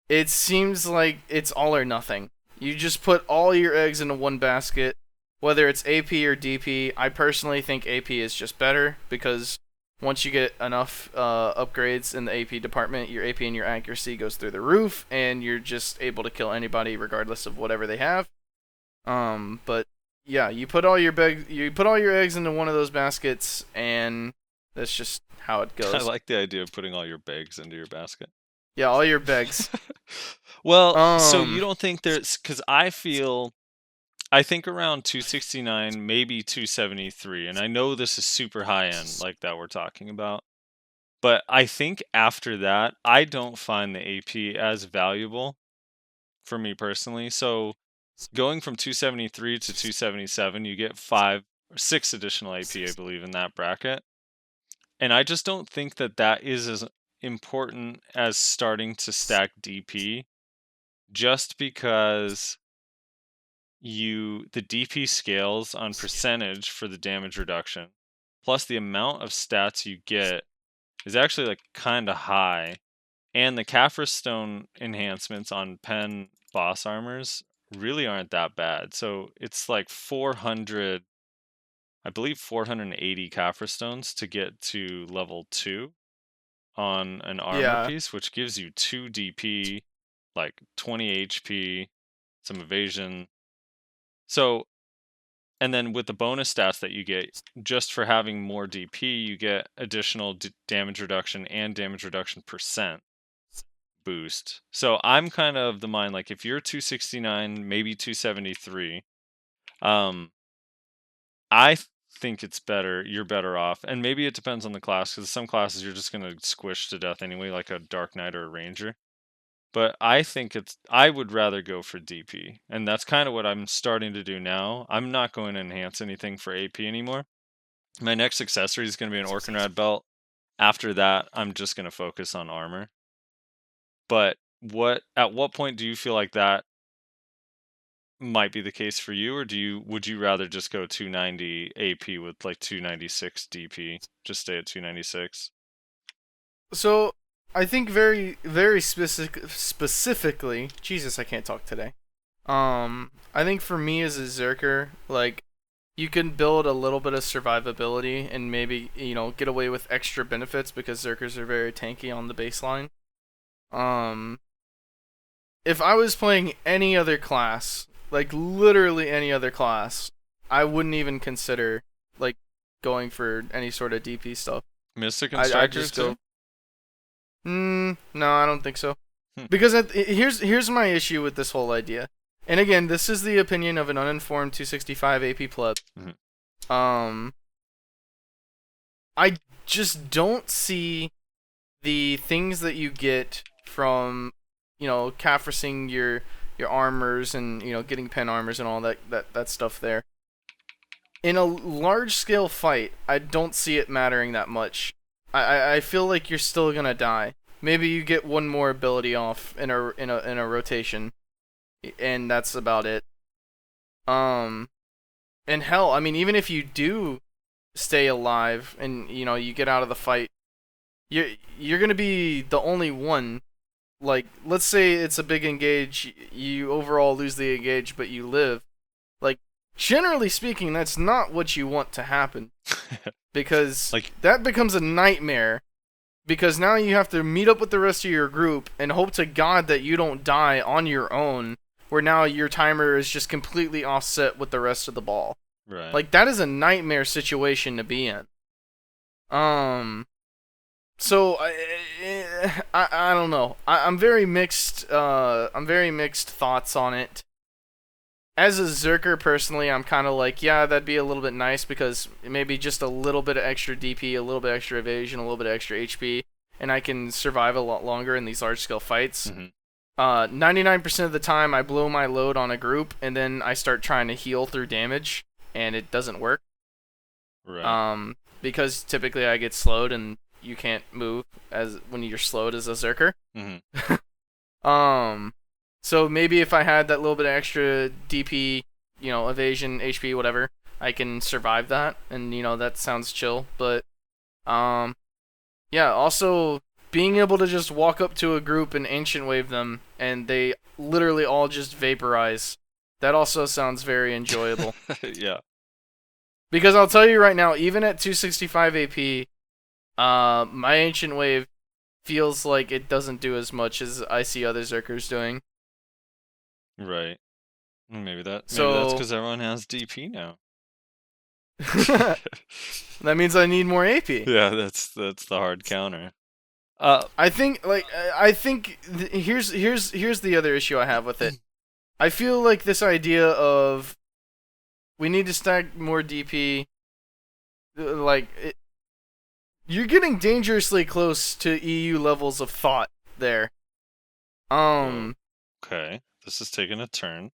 S1: it seems like it's all or nothing. You just put all your eggs into one basket, whether it's AP or DP. I personally think AP is just better because once you get enough upgrades in the AP department, your AP and your accuracy goes through the roof, and you're just able to kill anybody regardless of whatever they have. But yeah, you put all your eggs into one of those baskets, and that's just how it goes.
S2: I like the idea of putting all your bags into your basket.
S1: Yeah, all your bags.
S2: Well, so you don't think there's, because I think around 269, maybe 273, and I know this is super high end like that we're talking about, but I think after that, I don't find the AP as valuable for me personally. So going from 273 to 277, you get 6 additional AP, I believe, in that bracket. And I just don't think that is as important as starting to stack DP, just because the DP scales on percentage for the damage reduction, plus the amount of stats you get is actually like kind of high, and the Caphras Stone enhancements on pen boss armors really aren't that bad. So it's like 400, I believe 480 Caphras Stones to get to level 2 on an armor piece, which gives you 2 DP, like 20 HP, some evasion. So, and then with the bonus stats that you get, just for having more DP, you get additional damage reduction and damage reduction percent boost. So I'm kind of the mind, like, if you're 269, maybe 273, I think it's better, you're better off, and maybe it depends on the class, because some classes you're just going to squish to death anyway, like a Dark Knight or a Ranger. But I think I would rather go for DP, and that's kind of what I'm starting to do now. I'm not going to enhance anything for AP anymore. My next accessory is going to be an Orcanrad belt. After that, I'm just going to focus on armor. But at what point do you feel like that might be the case for you, or would you rather just go 290 AP with like 296 DP? Just stay at 296.
S1: So I think very, very specifically, Jesus, I can't talk today. I think for me as a Zerker, like, you can build a little bit of survivability and maybe, get away with extra benefits because Zerkers are very tanky on the baseline. If I was playing any other class, like literally any other class, I wouldn't even consider like going for any sort of DP stuff.
S2: Mystic and Strikers too?
S1: No, I don't think so. Because here's my issue with this whole idea. And again, this is the opinion of an uninformed 265 AP pleb.
S2: Mm-hmm.
S1: I just don't see the things that you get from, Caphrassing your armors and, getting pen armors and all that stuff there. In a large scale fight, I don't see it mattering that much. I feel like you're still gonna die. Maybe you get one more ability off in a rotation, and that's about it. And hell, I mean, even if you do stay alive and you get out of the fight, you're gonna be the only one. Like, let's say it's a big engage, you overall lose the engage, but you live. Like, generally speaking, that's not what you want to happen. Because that becomes a nightmare. Because now you have to meet up with the rest of your group and hope to God that you don't die on your own, where now your timer is just completely offset with the rest of the ball.
S2: Right.
S1: Like, that is a nightmare situation to be in. So I don't know. I'm very mixed. I'm very mixed thoughts on it. As a Zerker, personally, I'm kind of like, yeah, that'd be a little bit nice because maybe just a little bit of extra DP, a little bit extra evasion, a little bit of extra HP, and I can survive a lot longer in these large-scale fights. 99% of the time, I blow my load on a group, and then I start trying to heal through damage, and it doesn't work.
S2: Right.
S1: Because typically I get slowed, and you can't move when you're slowed as a Zerker. So maybe if I had that little bit of extra DP, evasion, HP, whatever, I can survive that, and that sounds chill. But yeah, also being able to just walk up to a group and ancient wave them, and they literally all just vaporize. That also sounds very enjoyable.
S2: Yeah.
S1: Because I'll tell you right now, even at 265 AP, my ancient wave feels like it doesn't do as much as I see other Zerkers doing.
S2: Right. Maybe that's
S1: So-
S2: because everyone has DP now.
S1: That means I need more AP.
S2: Yeah, that's the hard counter.
S1: I think here's the other issue I have with it. I feel like this idea of we need to stack more DP, you're getting dangerously close to EU levels of thought there.
S2: Okay, this is taking a turn.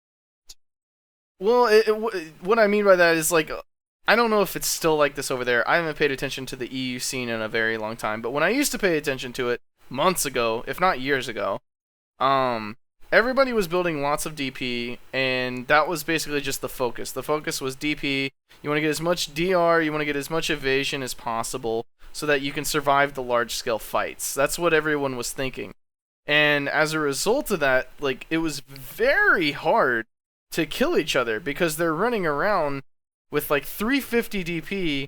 S1: Well, what I mean by that is like, I don't know if it's still like this over there. I haven't paid attention to the EU scene in a very long time, but when I used to pay attention to it months ago, if not years ago, everybody was building lots of DP, and that was basically just the focus. The focus was DP. You want to get as much DR, you want to get as much evasion as possible, so that you can survive the large-scale fights. That's what everyone was thinking. And as a result of that, like, it was very hard to kill each other, because they're running around with like 350 DP,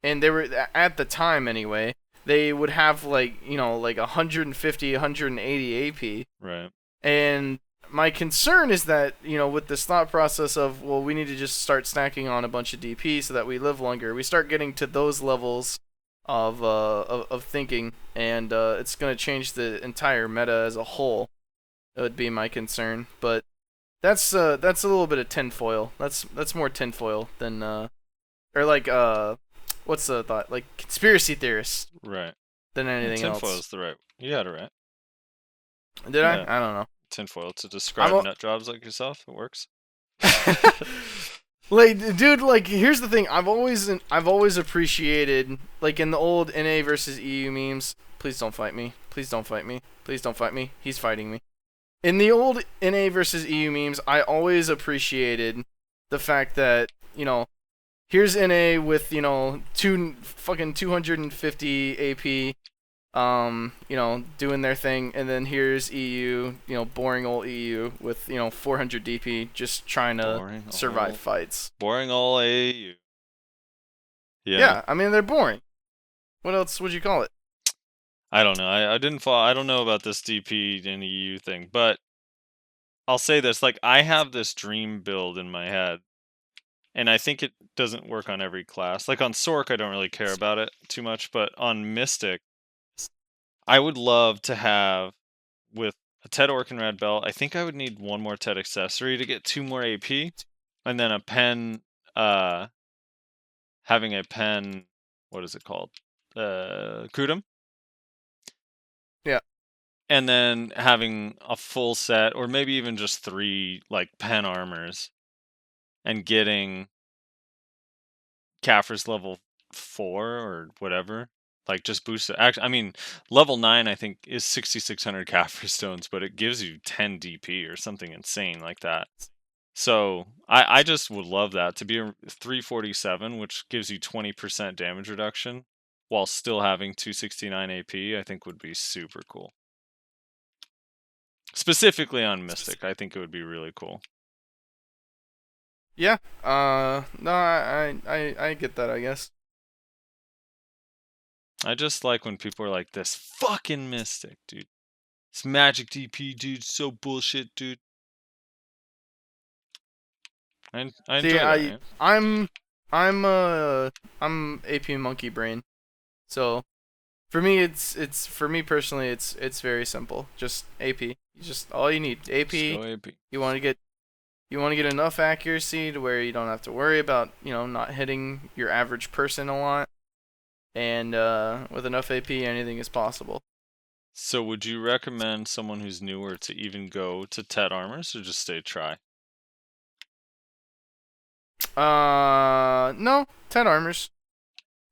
S1: and they were, at the time anyway, they would have like 150, 180 AP.
S2: Right.
S1: And my concern is that, with this thought process of, well, we need to just start stacking on a bunch of DP so that we live longer, we start getting to those levels of thinking, and it's going to change the entire meta as a whole. That would be my concern, but that's a little bit of tinfoil. That's more tinfoil than what's the thought? Like conspiracy theorists.
S2: Right.
S1: Than anything else.
S2: Tinfoil is the right. You got it right.
S1: Did
S2: Yeah.
S1: I? I don't know.
S2: Tinfoil to describe nut jobs like yourself. It works.
S1: Like, dude, like, here's the thing. I've always appreciated, like, in the old NA versus EU memes. Please don't fight me. Please don't fight me. Please don't fight me. He's fighting me. In the old NA versus EU memes, I always appreciated the fact that, here's NA with, 250 AP, doing their thing, and then here's EU, boring old EU with, 400 DP, just trying to survive fights.
S2: Boring old AAU.
S1: Yeah, I mean, they're boring. What else would you call it?
S2: I don't know. I didn't follow. I don't know about this DP and EU thing, but I'll say this: like, I have this dream build in my head, and I think it doesn't work on every class. Like on Sork, I don't really care about it too much, but on Mystic, I would love to have with a Ted Orc and Red Belt. I think I would need one more Ted accessory to get 2 more AP, and then a pen. Having a pen. What is it called? Kudum.
S1: Yeah.
S2: And then having a full set, or maybe even just 3 like pen armors, and getting Kaffir's level 4 or whatever, like just boost it. Actually, I mean, level 9 I think is 6,600 Kaffir stones, but it gives you 10 DP or something insane like that. So I just would love that to be a 347, which gives you 20% damage reduction while still having 269 AP. I think would be super cool. Specifically on Mystic, I think it would be really cool.
S1: Yeah. No, I get that, I guess.
S2: I just like when people are like, this fucking Mystic, dude. This magic DP, dude, so bullshit, dude. I enjoy that, man.
S1: I'm AP monkey brain. So for me for me personally it's very simple. Just AP. Just all you need. AP.
S2: Just go AP.
S1: You want to get enough accuracy to where you don't have to worry about, not hitting your average person a lot. And with enough AP, anything is possible.
S2: So would you recommend someone who's newer to even go to Tet Armors or just stay try?
S1: No, 10 armors.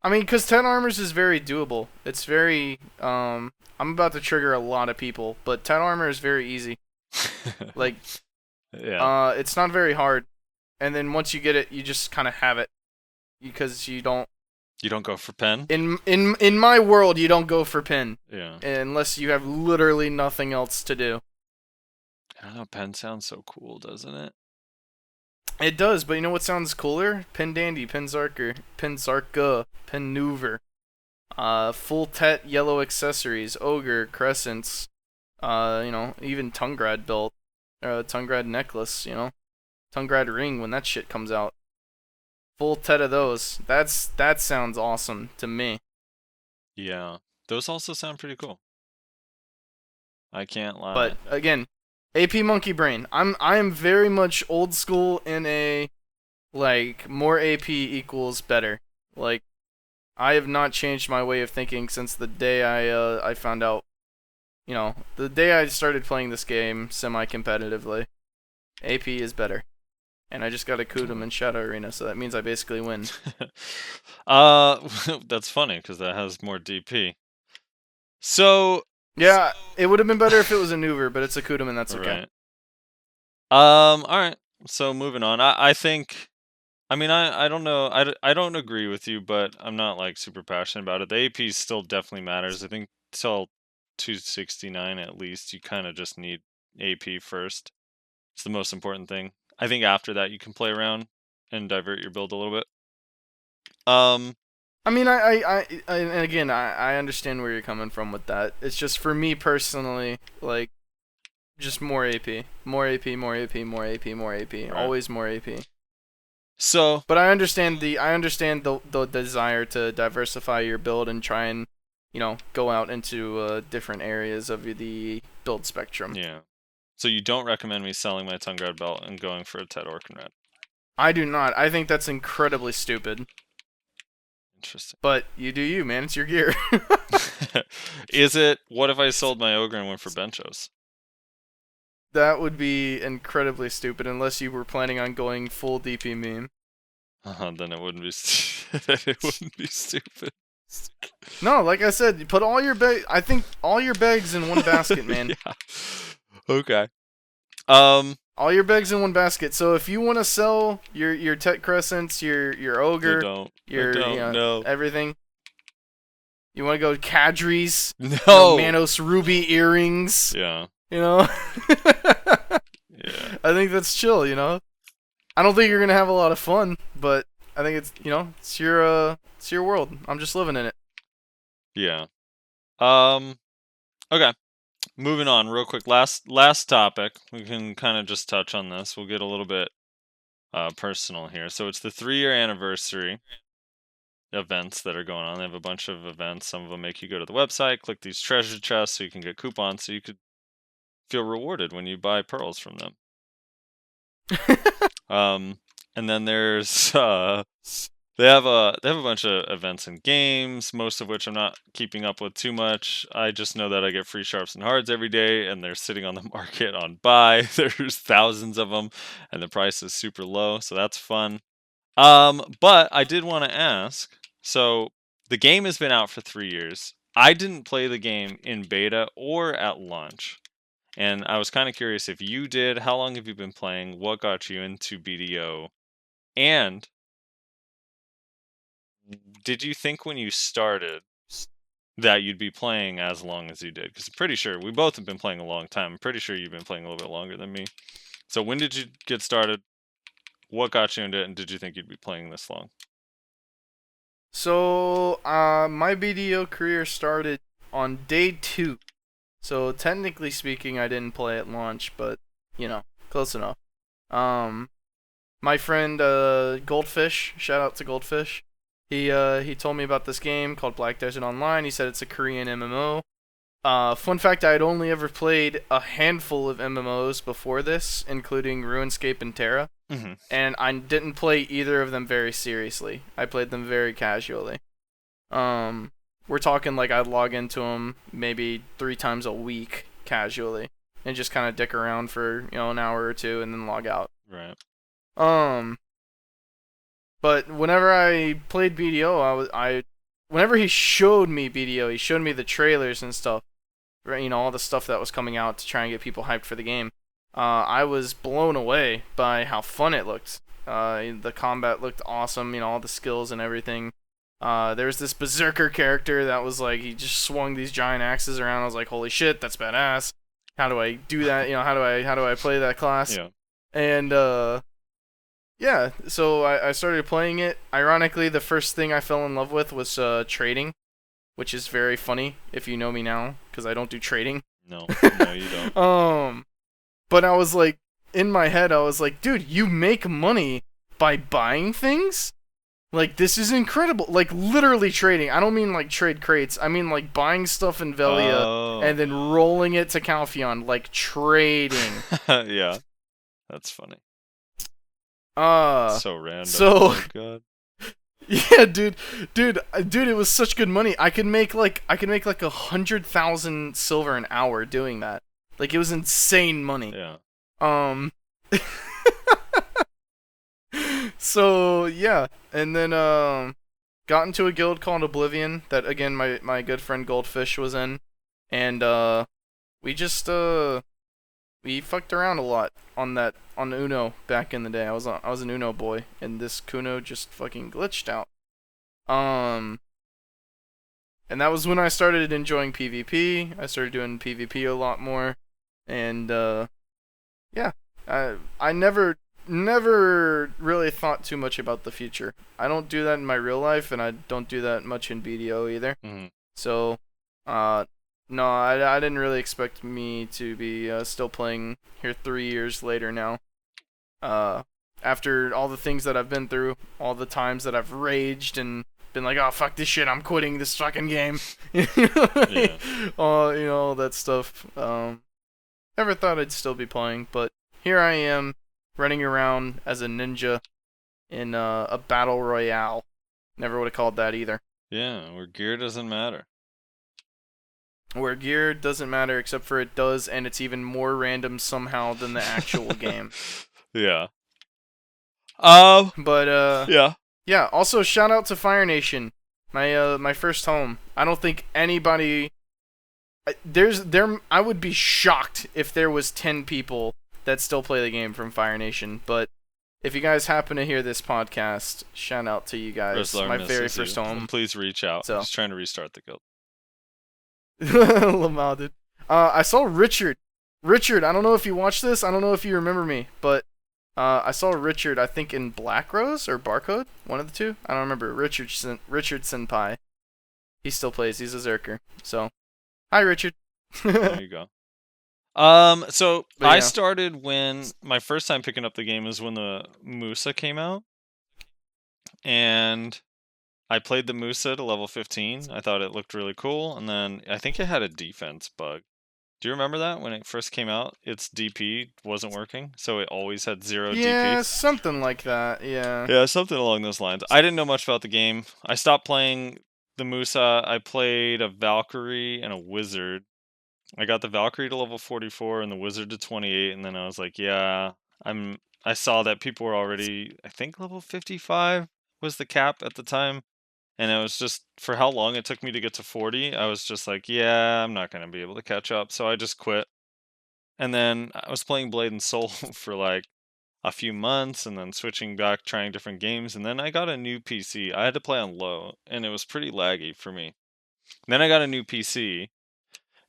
S1: I mean, because 10 armors is very doable. It's very, I'm about to trigger a lot of people, but 10 armor is very easy. Like,
S2: yeah.
S1: It's not very hard. And then once you get it, you just kind of have it. Because you don't,
S2: You don't go for pen?
S1: In my world, you don't go for pen
S2: Yeah.
S1: unless you have literally nothing else to do.
S2: I don't know, pen sounds so cool, doesn't it?
S1: It does, but you know what sounds cooler? Pen Dandy, Pen Zarker, Pen Zarka, Pen Nuver, Full Tet Yellow Accessories, Ogre, Crescents, even Tungrad Belt, Tungrad Necklace, Tungrad Ring when that shit comes out. Full Tet of those. That sounds awesome to me.
S2: Yeah. Those also sound pretty cool. I can't lie.
S1: But again, AP Monkey Brain. I am very much old school in a like more AP equals better. Like I have not changed my way of thinking since the day I found out. The day I started playing this game semi-competitively. AP is better. And I just got a Kudum in Shadow Arena, so that means I basically win.
S2: That's funny because that has more DP. So
S1: yeah, it would have been better if it was a Nuver, but it's a Kudum and that's okay.
S2: Right. All right. So moving on. I think. I mean, I don't know. I don't agree with you, but I'm not like super passionate about it. The AP still definitely matters. I think till 269 at least, you kind of just need AP first. It's the most important thing. I think after that you can play around and divert your build a little bit.
S1: I mean, and again, I understand where you're coming from with that. It's just for me personally, like, just more AP, more AP, more AP, more AP, more AP,
S2: Right.
S1: Always more AP.
S2: So,
S1: but I understand the desire to diversify your build and try and, go out into different areas of the build spectrum.
S2: Yeah. So you don't recommend me selling my Tungrad belt and going for a Ted Orkinrad?
S1: I do not. I think that's incredibly stupid.
S2: Interesting.
S1: But you do you, man. It's your gear.
S2: Is it? What if I sold my Ogre and went for Benchos?
S1: That would be incredibly stupid unless you were planning on going full DP meme.
S2: Then it wouldn't be. It wouldn't be stupid.
S1: No, like I said, you put all your I think all your bags in one basket, man.
S2: Yeah. Okay.
S1: All your bags in one basket. So if you want to sell your Tet Crescents, your Ogre,
S2: no.
S1: everything. You want to go Cadres?
S2: No.
S1: Manos Ruby earrings.
S2: Yeah.
S1: Yeah.
S2: I
S1: think that's chill. I don't think you're gonna have a lot of fun, but I think it's it's your world. I'm just living in it.
S2: Yeah. Okay. Moving on real quick. Last topic. We can kind of just touch on this. We'll get a little bit personal here. So it's the 3-year anniversary events that are going on. They have a bunch of events. Some of them make you go to the website, click these treasure chests so you can get coupons so you could feel rewarded when you buy pearls from them. And then there's they have a bunch of events and games, most of which I'm not keeping up with too much. I just know that I get free sharps and hards every day, and they're sitting on the market on buy. There's thousands of them, and the price is super low, so that's fun. But I did want to ask, so the game has been out for 3 years. I didn't play the game in beta or at launch. And I was kind of curious if you did. How long have you been playing? What got you into BDO? And did you think when you started that you'd be playing as long as you did? Because I'm pretty sure we both have been playing a long time. I'm pretty sure you've been playing a little bit longer than me. So when did you get started? What got you into it? And did you think you'd be playing this long?
S1: So, my BDO career started on day 2. So technically speaking, I didn't play at launch, but close enough. My friend Goldfish, shout out to Goldfish. He told me about this game called Black Desert Online. He said it's a Korean MMO. Fun fact: I had only ever played a handful of MMOs before this, including RuneScape and Terra, and I didn't play either of them very seriously. I played them very casually. We're talking like I'd log into them maybe 3 times a week casually and just kind of dick around for, an hour or 2 and then log out.
S2: Right.
S1: But whenever I played BDO, whenever he showed me BDO, he showed me the trailers and stuff, right? All the stuff that was coming out to try and get people hyped for the game. I was blown away by how fun it looked. The combat looked awesome, all the skills and everything. There was this berserker character that was like, he just swung these giant axes around. I was like, holy shit, that's badass. How do I do that? How do I play that class?
S2: Yeah.
S1: And yeah, so I started playing it. Ironically, the first thing I fell in love with was trading, which is very funny if you know me now, because I don't do trading.
S2: No, you don't.
S1: But I was like, in my head, I was like, dude, you make money by buying things? Like, this is incredible. Like, literally trading. I don't mean like trade crates. I mean like buying stuff in Velia and then rolling it to Calpheon. Like, trading.
S2: Yeah. That's funny. So random.
S1: So,
S2: oh god.
S1: Yeah, dude, it was such good money. I could make like 100,000 silver an hour doing that. Like, it was insane money.
S2: Yeah.
S1: So yeah, and then got into a guild called Oblivion that, again, my good friend Goldfish was in, and we just we fucked around a lot on Uno back in the day. I was an Uno boy, and this Kuno just fucking glitched out. And that was when I started enjoying PvP. I started doing PvP a lot more, and yeah, I never really thought too much about the future. I don't do that in my real life, and I don't do that much in BDO either.
S2: Mm-hmm.
S1: So, no, I didn't really expect me to be still playing here 3 years later now. After all the things that I've been through, all the times that I've raged and been like, oh, fuck this shit, I'm quitting this fucking game.
S2: Yeah.
S1: All that stuff. Never thought I'd still be playing, but here I am, running around as a ninja in a battle royale. Never would have called that either.
S2: Yeah, where gear doesn't matter.
S1: Where gear doesn't matter, except for it does, and it's even more random somehow than the actual game.
S2: Yeah.
S1: But
S2: Yeah.
S1: yeah. Also, shout out to Fire Nation, my first home. I don't think anybody. I would be shocked if there was 10 people that still play the game from Fire Nation. But if you guys happen to hear this podcast, shout out to you guys.
S2: Rezlar
S1: My very
S2: misses
S1: first
S2: you.
S1: home.
S2: Please reach out.
S1: So.
S2: He's trying to restart the guild.
S1: Lamau, dude. I saw Richard. Richard, I don't know if you watched this. I don't know if you remember me, but I saw Richard, I think in Black Rose or Barcode, one of the two. I don't remember. Richard Senpai. He still plays. He's a Zerker. So, hi, Richard.
S2: There you go. So
S1: But
S2: I
S1: yeah.
S2: started when my first time picking up the game is when the Musa came out, and I played the Musa to level 15. I thought it looked really cool, and then I think it had a defense bug. Do you remember that when it first came out? Its DP wasn't working, so it always had 0
S1: Yeah,
S2: DP.
S1: something like that. Yeah.
S2: Yeah, something along those lines. I didn't know much about the game. I stopped playing the Musa. I played a Valkyrie and a Wizard. I got the Valkyrie to level 44 and the Wizard to 28, and then I was like, yeah, I saw that people were already, I think level 55 was the cap at the time, and it was just, for how long it took me to get to 40, I was just like, yeah, I'm not going to be able to catch up, so I just quit. And then I was playing Blade and Soul for like a few months, and then switching back, trying different games, and then I got a new PC. I had to play on low, and it was pretty laggy for me. Then I got a new PC,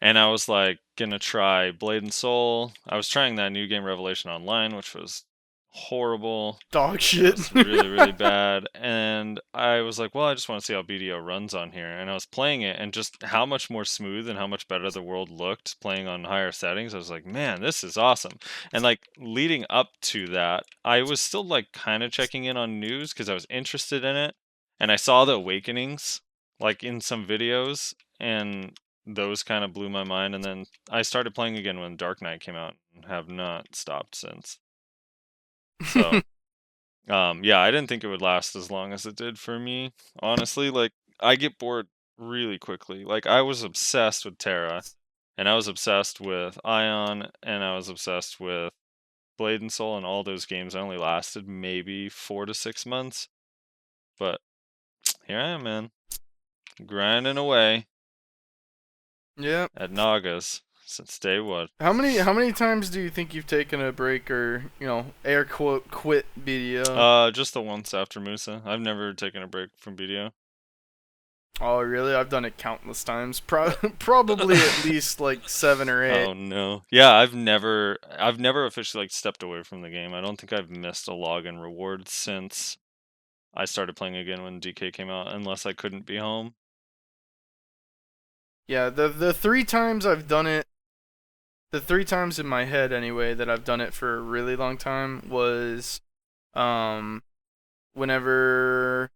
S2: and I was like, gonna try Blade and Soul. I was trying that New Game Revelation Online, which was horrible.
S1: Dog
S2: It
S1: shit.
S2: was really, really bad. And I was like, well, I just want to see how BDO runs on here. And I was playing it, and just how much more smooth and how much better the world looked playing on higher settings. I was like, man, this is awesome. And like leading up to that, I was still like kind of checking in on news because I was interested in it. And I saw the Awakenings like in some videos, and those kind of blew my mind. And then I started playing again when Dark Knight came out and have not stopped since. So yeah, I didn't think it would last as long as it did for me, honestly. Like, I get bored really quickly. Like, I was obsessed with Terra, and I was obsessed with Ion, and I was obsessed with Blade and Soul, and all those games only lasted maybe 4 to 6 months. But here I am, man, grinding away
S1: Yeah.
S2: at Nagas since day one.
S1: How many times do you think you've taken a break, or air quote quit BDO?
S2: Just the once after Musa. I've never taken a break from BDO.
S1: Oh, really? I've done it countless times. Probably at least like 7 or 8.
S2: Oh no. Yeah, I've never officially like stepped away from the game. I don't think I've missed a login reward since I started playing again when DK came out, unless I couldn't be home.
S1: Yeah, the 3 times I've done it, the 3 times in my head anyway that I've done it for a really long time was whenever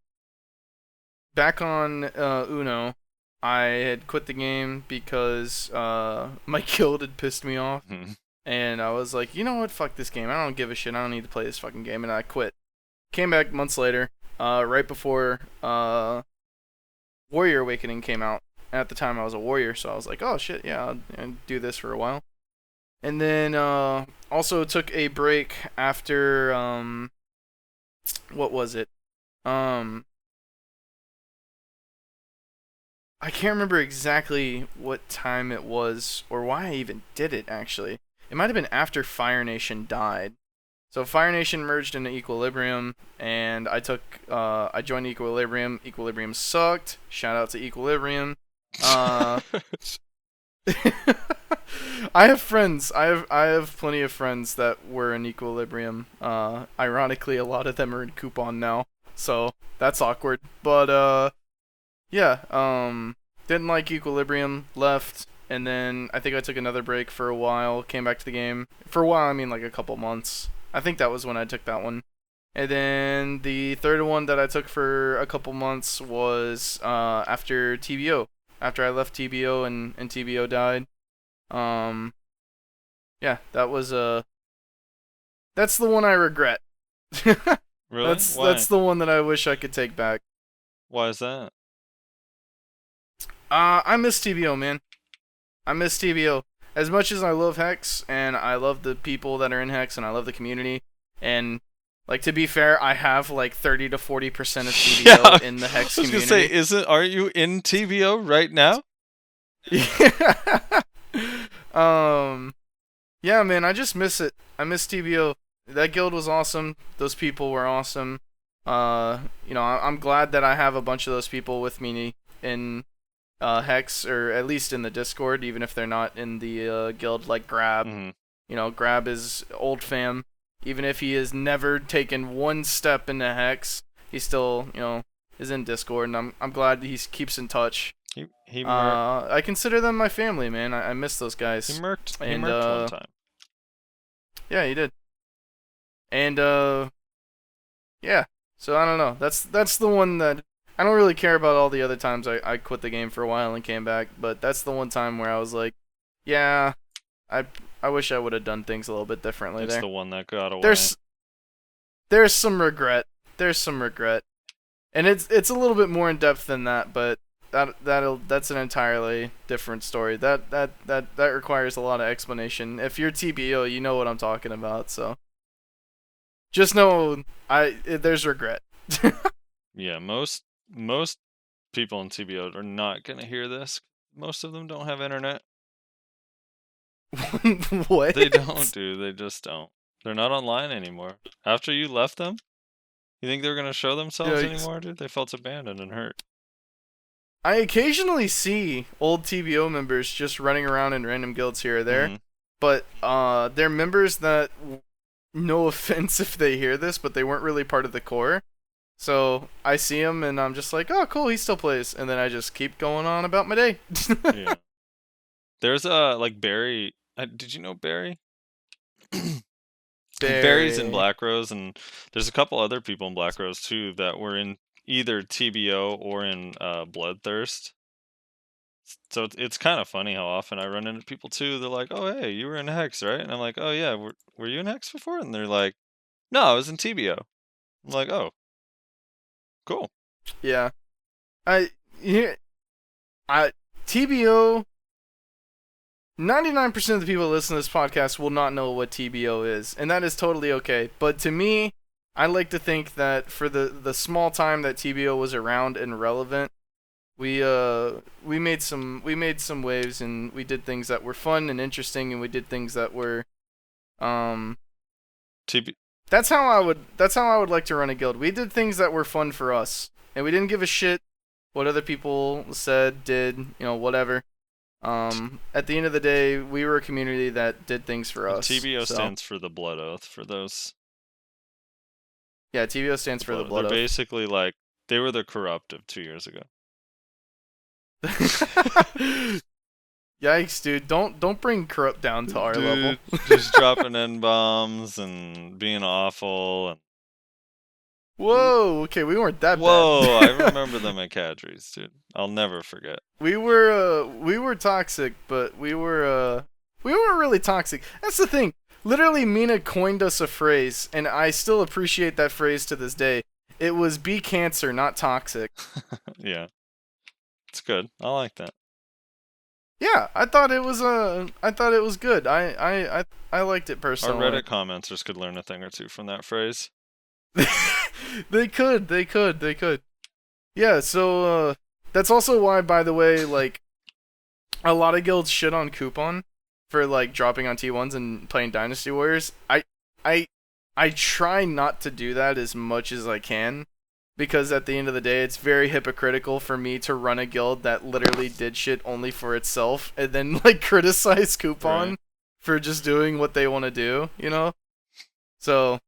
S1: back on Uno, I had quit the game because my guild had pissed me off. And I was like, you know what, fuck this game. I don't give a shit. I don't need to play this fucking game. And I quit. Came back months later, right before Warrior Awakening came out. At the time I was a warrior, so I was like, oh shit, yeah, I'll do this for a while. And then also took a break after what was it? I can't remember exactly what time it was or why I even did it actually. It might have been after Fire Nation died. So Fire Nation merged into Equilibrium, and I joined Equilibrium. Equilibrium sucked. Shout out to Equilibrium. I have friends. I have plenty of friends that were in Equilibrium. Ironically, a lot of them are in Coupon now, so that's awkward. But yeah. Didn't like Equilibrium. Left, and then I think I took another break for a while. Came back to the game for a while. I mean, like a couple months. I think that was when I took that one. And then the third one that I took for a couple months was after TBO. After I left TBO and TBO died. Yeah, that was that's the one I regret.
S2: Really?
S1: That's the one that I wish I could take back.
S2: Why is that?
S1: I miss TBO, man. I miss TBO. As much as I love Hex, and I love the people that are in Hex, and I love the community, and, like, to be fair, I have, like, 30 to 40% of TBO in the Hex community.
S2: I was gonna say, aren't you in TBO right now?
S1: Yeah, man, I just miss it. I miss TBO. That guild was awesome. Those people were awesome. I'm glad that I have a bunch of those people with me in Hex, or at least in the Discord, even if they're not in the guild, like Grab.
S2: Mm-hmm.
S1: Grab is old fam. Even if he has never taken one step into Hex, he still, is in Discord, and I'm glad he keeps in touch. I consider them my family, man. I miss those guys.
S2: He murked one time.
S1: Yeah, he did. And yeah. So I don't know. That's the one that I don't really care about all the other times I quit the game for a while and came back, but that's the one time where I was like, yeah, I wish I would have done things a little bit differently there.
S2: It's the one that got away.
S1: There's some regret. And it's a little bit more in depth than that, but that's an entirely different story. That requires a lot of explanation. If you're TBO, you know what I'm talking about, so just know there's regret.
S2: Yeah, most people in TBO are not gonna hear this. Most of them don't have internet.
S1: What?
S2: They don't, dude. They just don't. They're not online anymore. After you left them, you think they're gonna show themselves anymore, dude? They felt abandoned and hurt.
S1: I occasionally see old TBO members just running around in random guilds here or there, but they're members that, no offense if they hear this, but they weren't really part of the core. So I see him and I'm just like, oh cool, he still plays, and then I just keep going on about my day.
S2: Yeah. There's like Barry. Did you know Barry? Barry's in Black Rose, and there's a couple other people in Black Rose too that were in either TBO or in Bloodthirst. So it's kind of funny how often I run into people too. They're like, "Oh, hey, you were in Hex, right?" And I'm like, "Oh yeah, were you in Hex before?" And they're like, "No, I was in TBO." I'm like, "Oh, cool."
S1: Yeah, TBO. 99% of the people that listen to this podcast will not know what TBO is, and that is totally okay. But to me, I like to think that for the small time that TBO was around and relevant, we made some waves, and we did things that were fun and interesting, and we did things that were That's how I would like to run a guild. We did things that were fun for us, and we didn't give a shit what other people said, did, whatever. At the end of the day, we were a community that did things for us.
S2: TBO
S1: so.
S2: stands for the Blood Oath for those.
S1: Yeah, TBO stands for the Blood
S2: They're
S1: Oath.
S2: basically like, they were the corrupt of 2 years ago.
S1: Yikes, dude! Don't bring corrupt down to our level.
S2: Just dropping N bombs and being awful. And...
S1: Whoa, okay, we weren't that
S2: Whoa,
S1: bad.
S2: I remember them at Cadres, dude. I'll never forget.
S1: We were toxic, but we weren't really toxic. That's the thing. Literally, Mina coined us a phrase, and I still appreciate that phrase to this day. It was "be cancer, not toxic."
S2: Yeah, it's good. I like that.
S1: Yeah, I thought it was good. I liked it personally.
S2: Our Reddit commenters could learn a thing or two from that phrase.
S1: They could. Yeah, so that's also why, by the way, like a lot of guilds shit on Coupon for like dropping on T1s and playing Dynasty Warriors. I try not to do that as much as I can, because at the end of the day, it's very hypocritical for me to run a guild that literally did shit only for itself and then like criticize Coupon for just doing what they want to do, So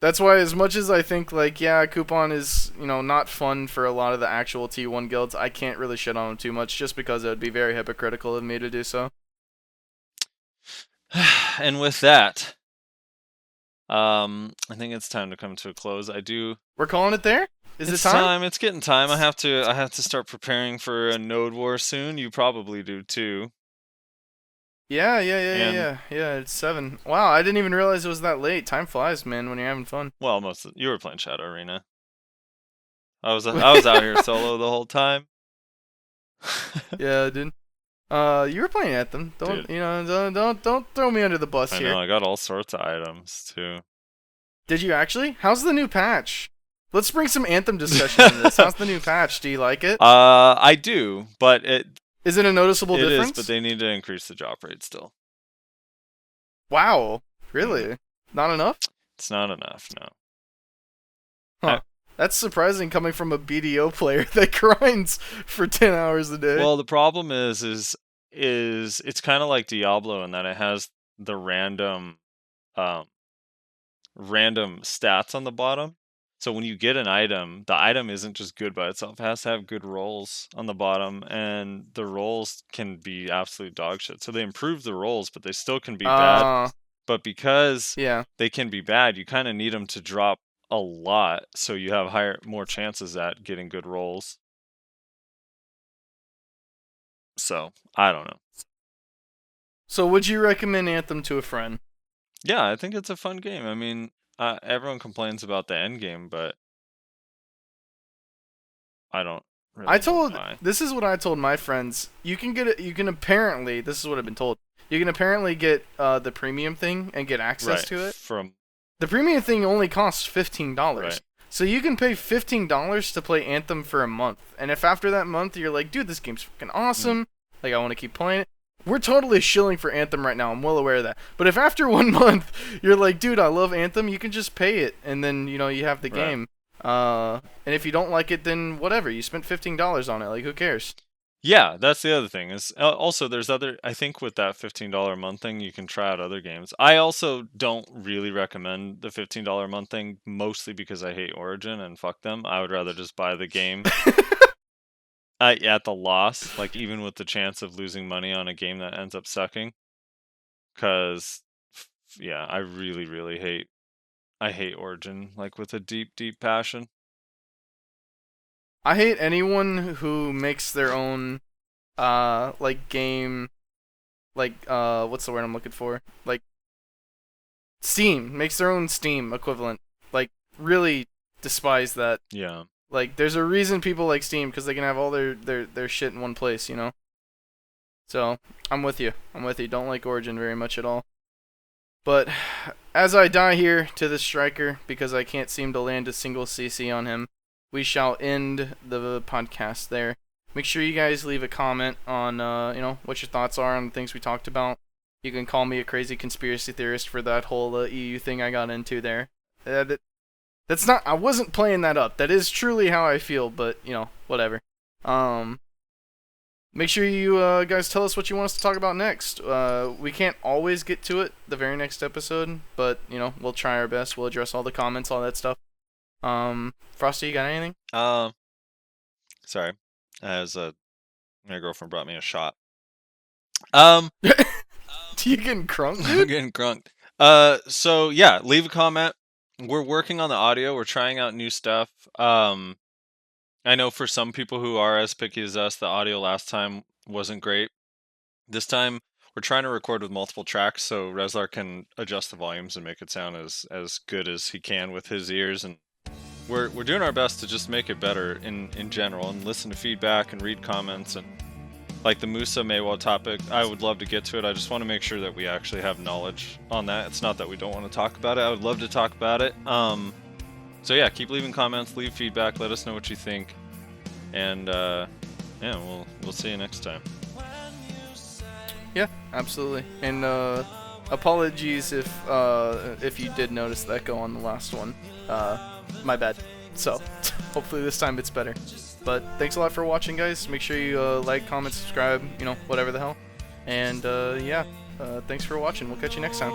S1: that's why, as much as I think like, yeah, Coupon is, not fun for a lot of the actual T1 guilds, I can't really shit on them too much, just because it would be very hypocritical of me to do so.
S2: And with that, I think it's time to come to a close.
S1: We're calling it there? Is
S2: it's
S1: it time?
S2: It's getting time. I have to start preparing for a node war soon. You probably do too.
S1: Yeah. It's 7. Wow, I didn't even realize it was that late. Time flies, man, when you're having fun.
S2: Well, you were playing Shadow Arena. I was out here solo the whole time.
S1: Yeah, dude. You were playing Anthem. Don't throw me under the bus here.
S2: I know. I got all sorts of items too.
S1: Did you actually? How's the new patch? Let's bring some Anthem discussion into this. How's the new patch? Do you like it?
S2: I do, but
S1: is it a noticeable difference?
S2: It is, but they need to increase the drop rate still.
S1: Wow, really? Not enough?
S2: It's not enough, no.
S1: Huh. That's surprising coming from a BDO player that grinds for 10 hours a day.
S2: Well, the problem is it's kind of like Diablo in that it has the random stats on the bottom. So when you get an item, the item isn't just good by itself. It has to have good rolls on the bottom, and the rolls can be absolute dog shit. So they improve the rolls, but they still can be bad. But because they can be bad, you kind of need them to drop a lot, so you have more chances at getting good rolls. So, I don't know.
S1: So would you recommend Anthem to a friend?
S2: Yeah, I think it's a fun game. I mean, everyone complains about the end game, but I don't really know why.
S1: This is what I told my friends. You can get it. You can apparently. This is what I've been told. You can apparently get the premium thing and get access to it. The premium thing only costs $15. Right. So you can pay $15 to play Anthem for a month. And if after that month you're like, dude, this game's fucking awesome, like I want to keep playing it, we're totally shilling for Anthem right now. I'm well aware of that. But if after 1 month you're like, dude, I love Anthem, you can just pay it, and then you have the game. And if you don't like it, then whatever. You spent $15 on it. Like, who cares?
S2: Yeah, that's the other thing. Is also there's I think with that $15 a month thing, you can try out other games. I also don't really recommend the $15 a month thing, mostly because I hate Origin and fuck them. I would rather just buy the game at the loss, like even with the chance of losing money on a game that ends up sucking. Cause yeah, I really, really hate Origin, like with a deep, deep passion.
S1: I hate anyone who makes their own, like game, like what's the word I'm looking for? Like Steam makes their own Steam equivalent. Like, really despise that.
S2: Yeah.
S1: Like, there's a reason people like Steam, because they can have all their shit in one place, So I'm with you. Don't like Origin very much at all. But as I die here to this striker, because I can't seem to land a single CC on him, we shall end the podcast there. Make sure you guys leave a comment on, what your thoughts are on the things we talked about. You can call me a crazy conspiracy theorist for that whole EU thing I got into there. That's not. I wasn't playing that up. That is truly how I feel, but whatever. Make sure you guys tell us what you want us to talk about next. We can't always get to it the very next episode, but you know, we'll try our best. We'll address all the comments, all that stuff. Frosty, you got anything?
S2: Sorry, my girlfriend brought me a shot.
S1: You getting crunk,
S2: I'm
S1: dude?
S2: getting crunked. So yeah, leave a comment. We're working on the audio. We're trying out new stuff. I know for some people who are as picky as us, the audio last time wasn't great. This time, we're trying to record with multiple tracks, so Rezlar can adjust the volumes and make it sound as good as he can with his ears. And we're doing our best to just make it better in general, and listen to feedback and read comments. And like the Musa Maywa topic, I would love to get to it. I just want to make sure that we actually have knowledge on that. It's not that we don't want to talk about it. I would love to talk about it. So yeah, keep leaving comments, leave feedback, let us know what you think, and yeah, we'll see you next time.
S1: Yeah, absolutely. And apologies if you did notice that go on the last one. My bad. So hopefully this time it's better. But thanks a lot for watching, guys. Make sure you like, comment, subscribe, you know, whatever the hell. And yeah, thanks for watching. We'll catch you next time.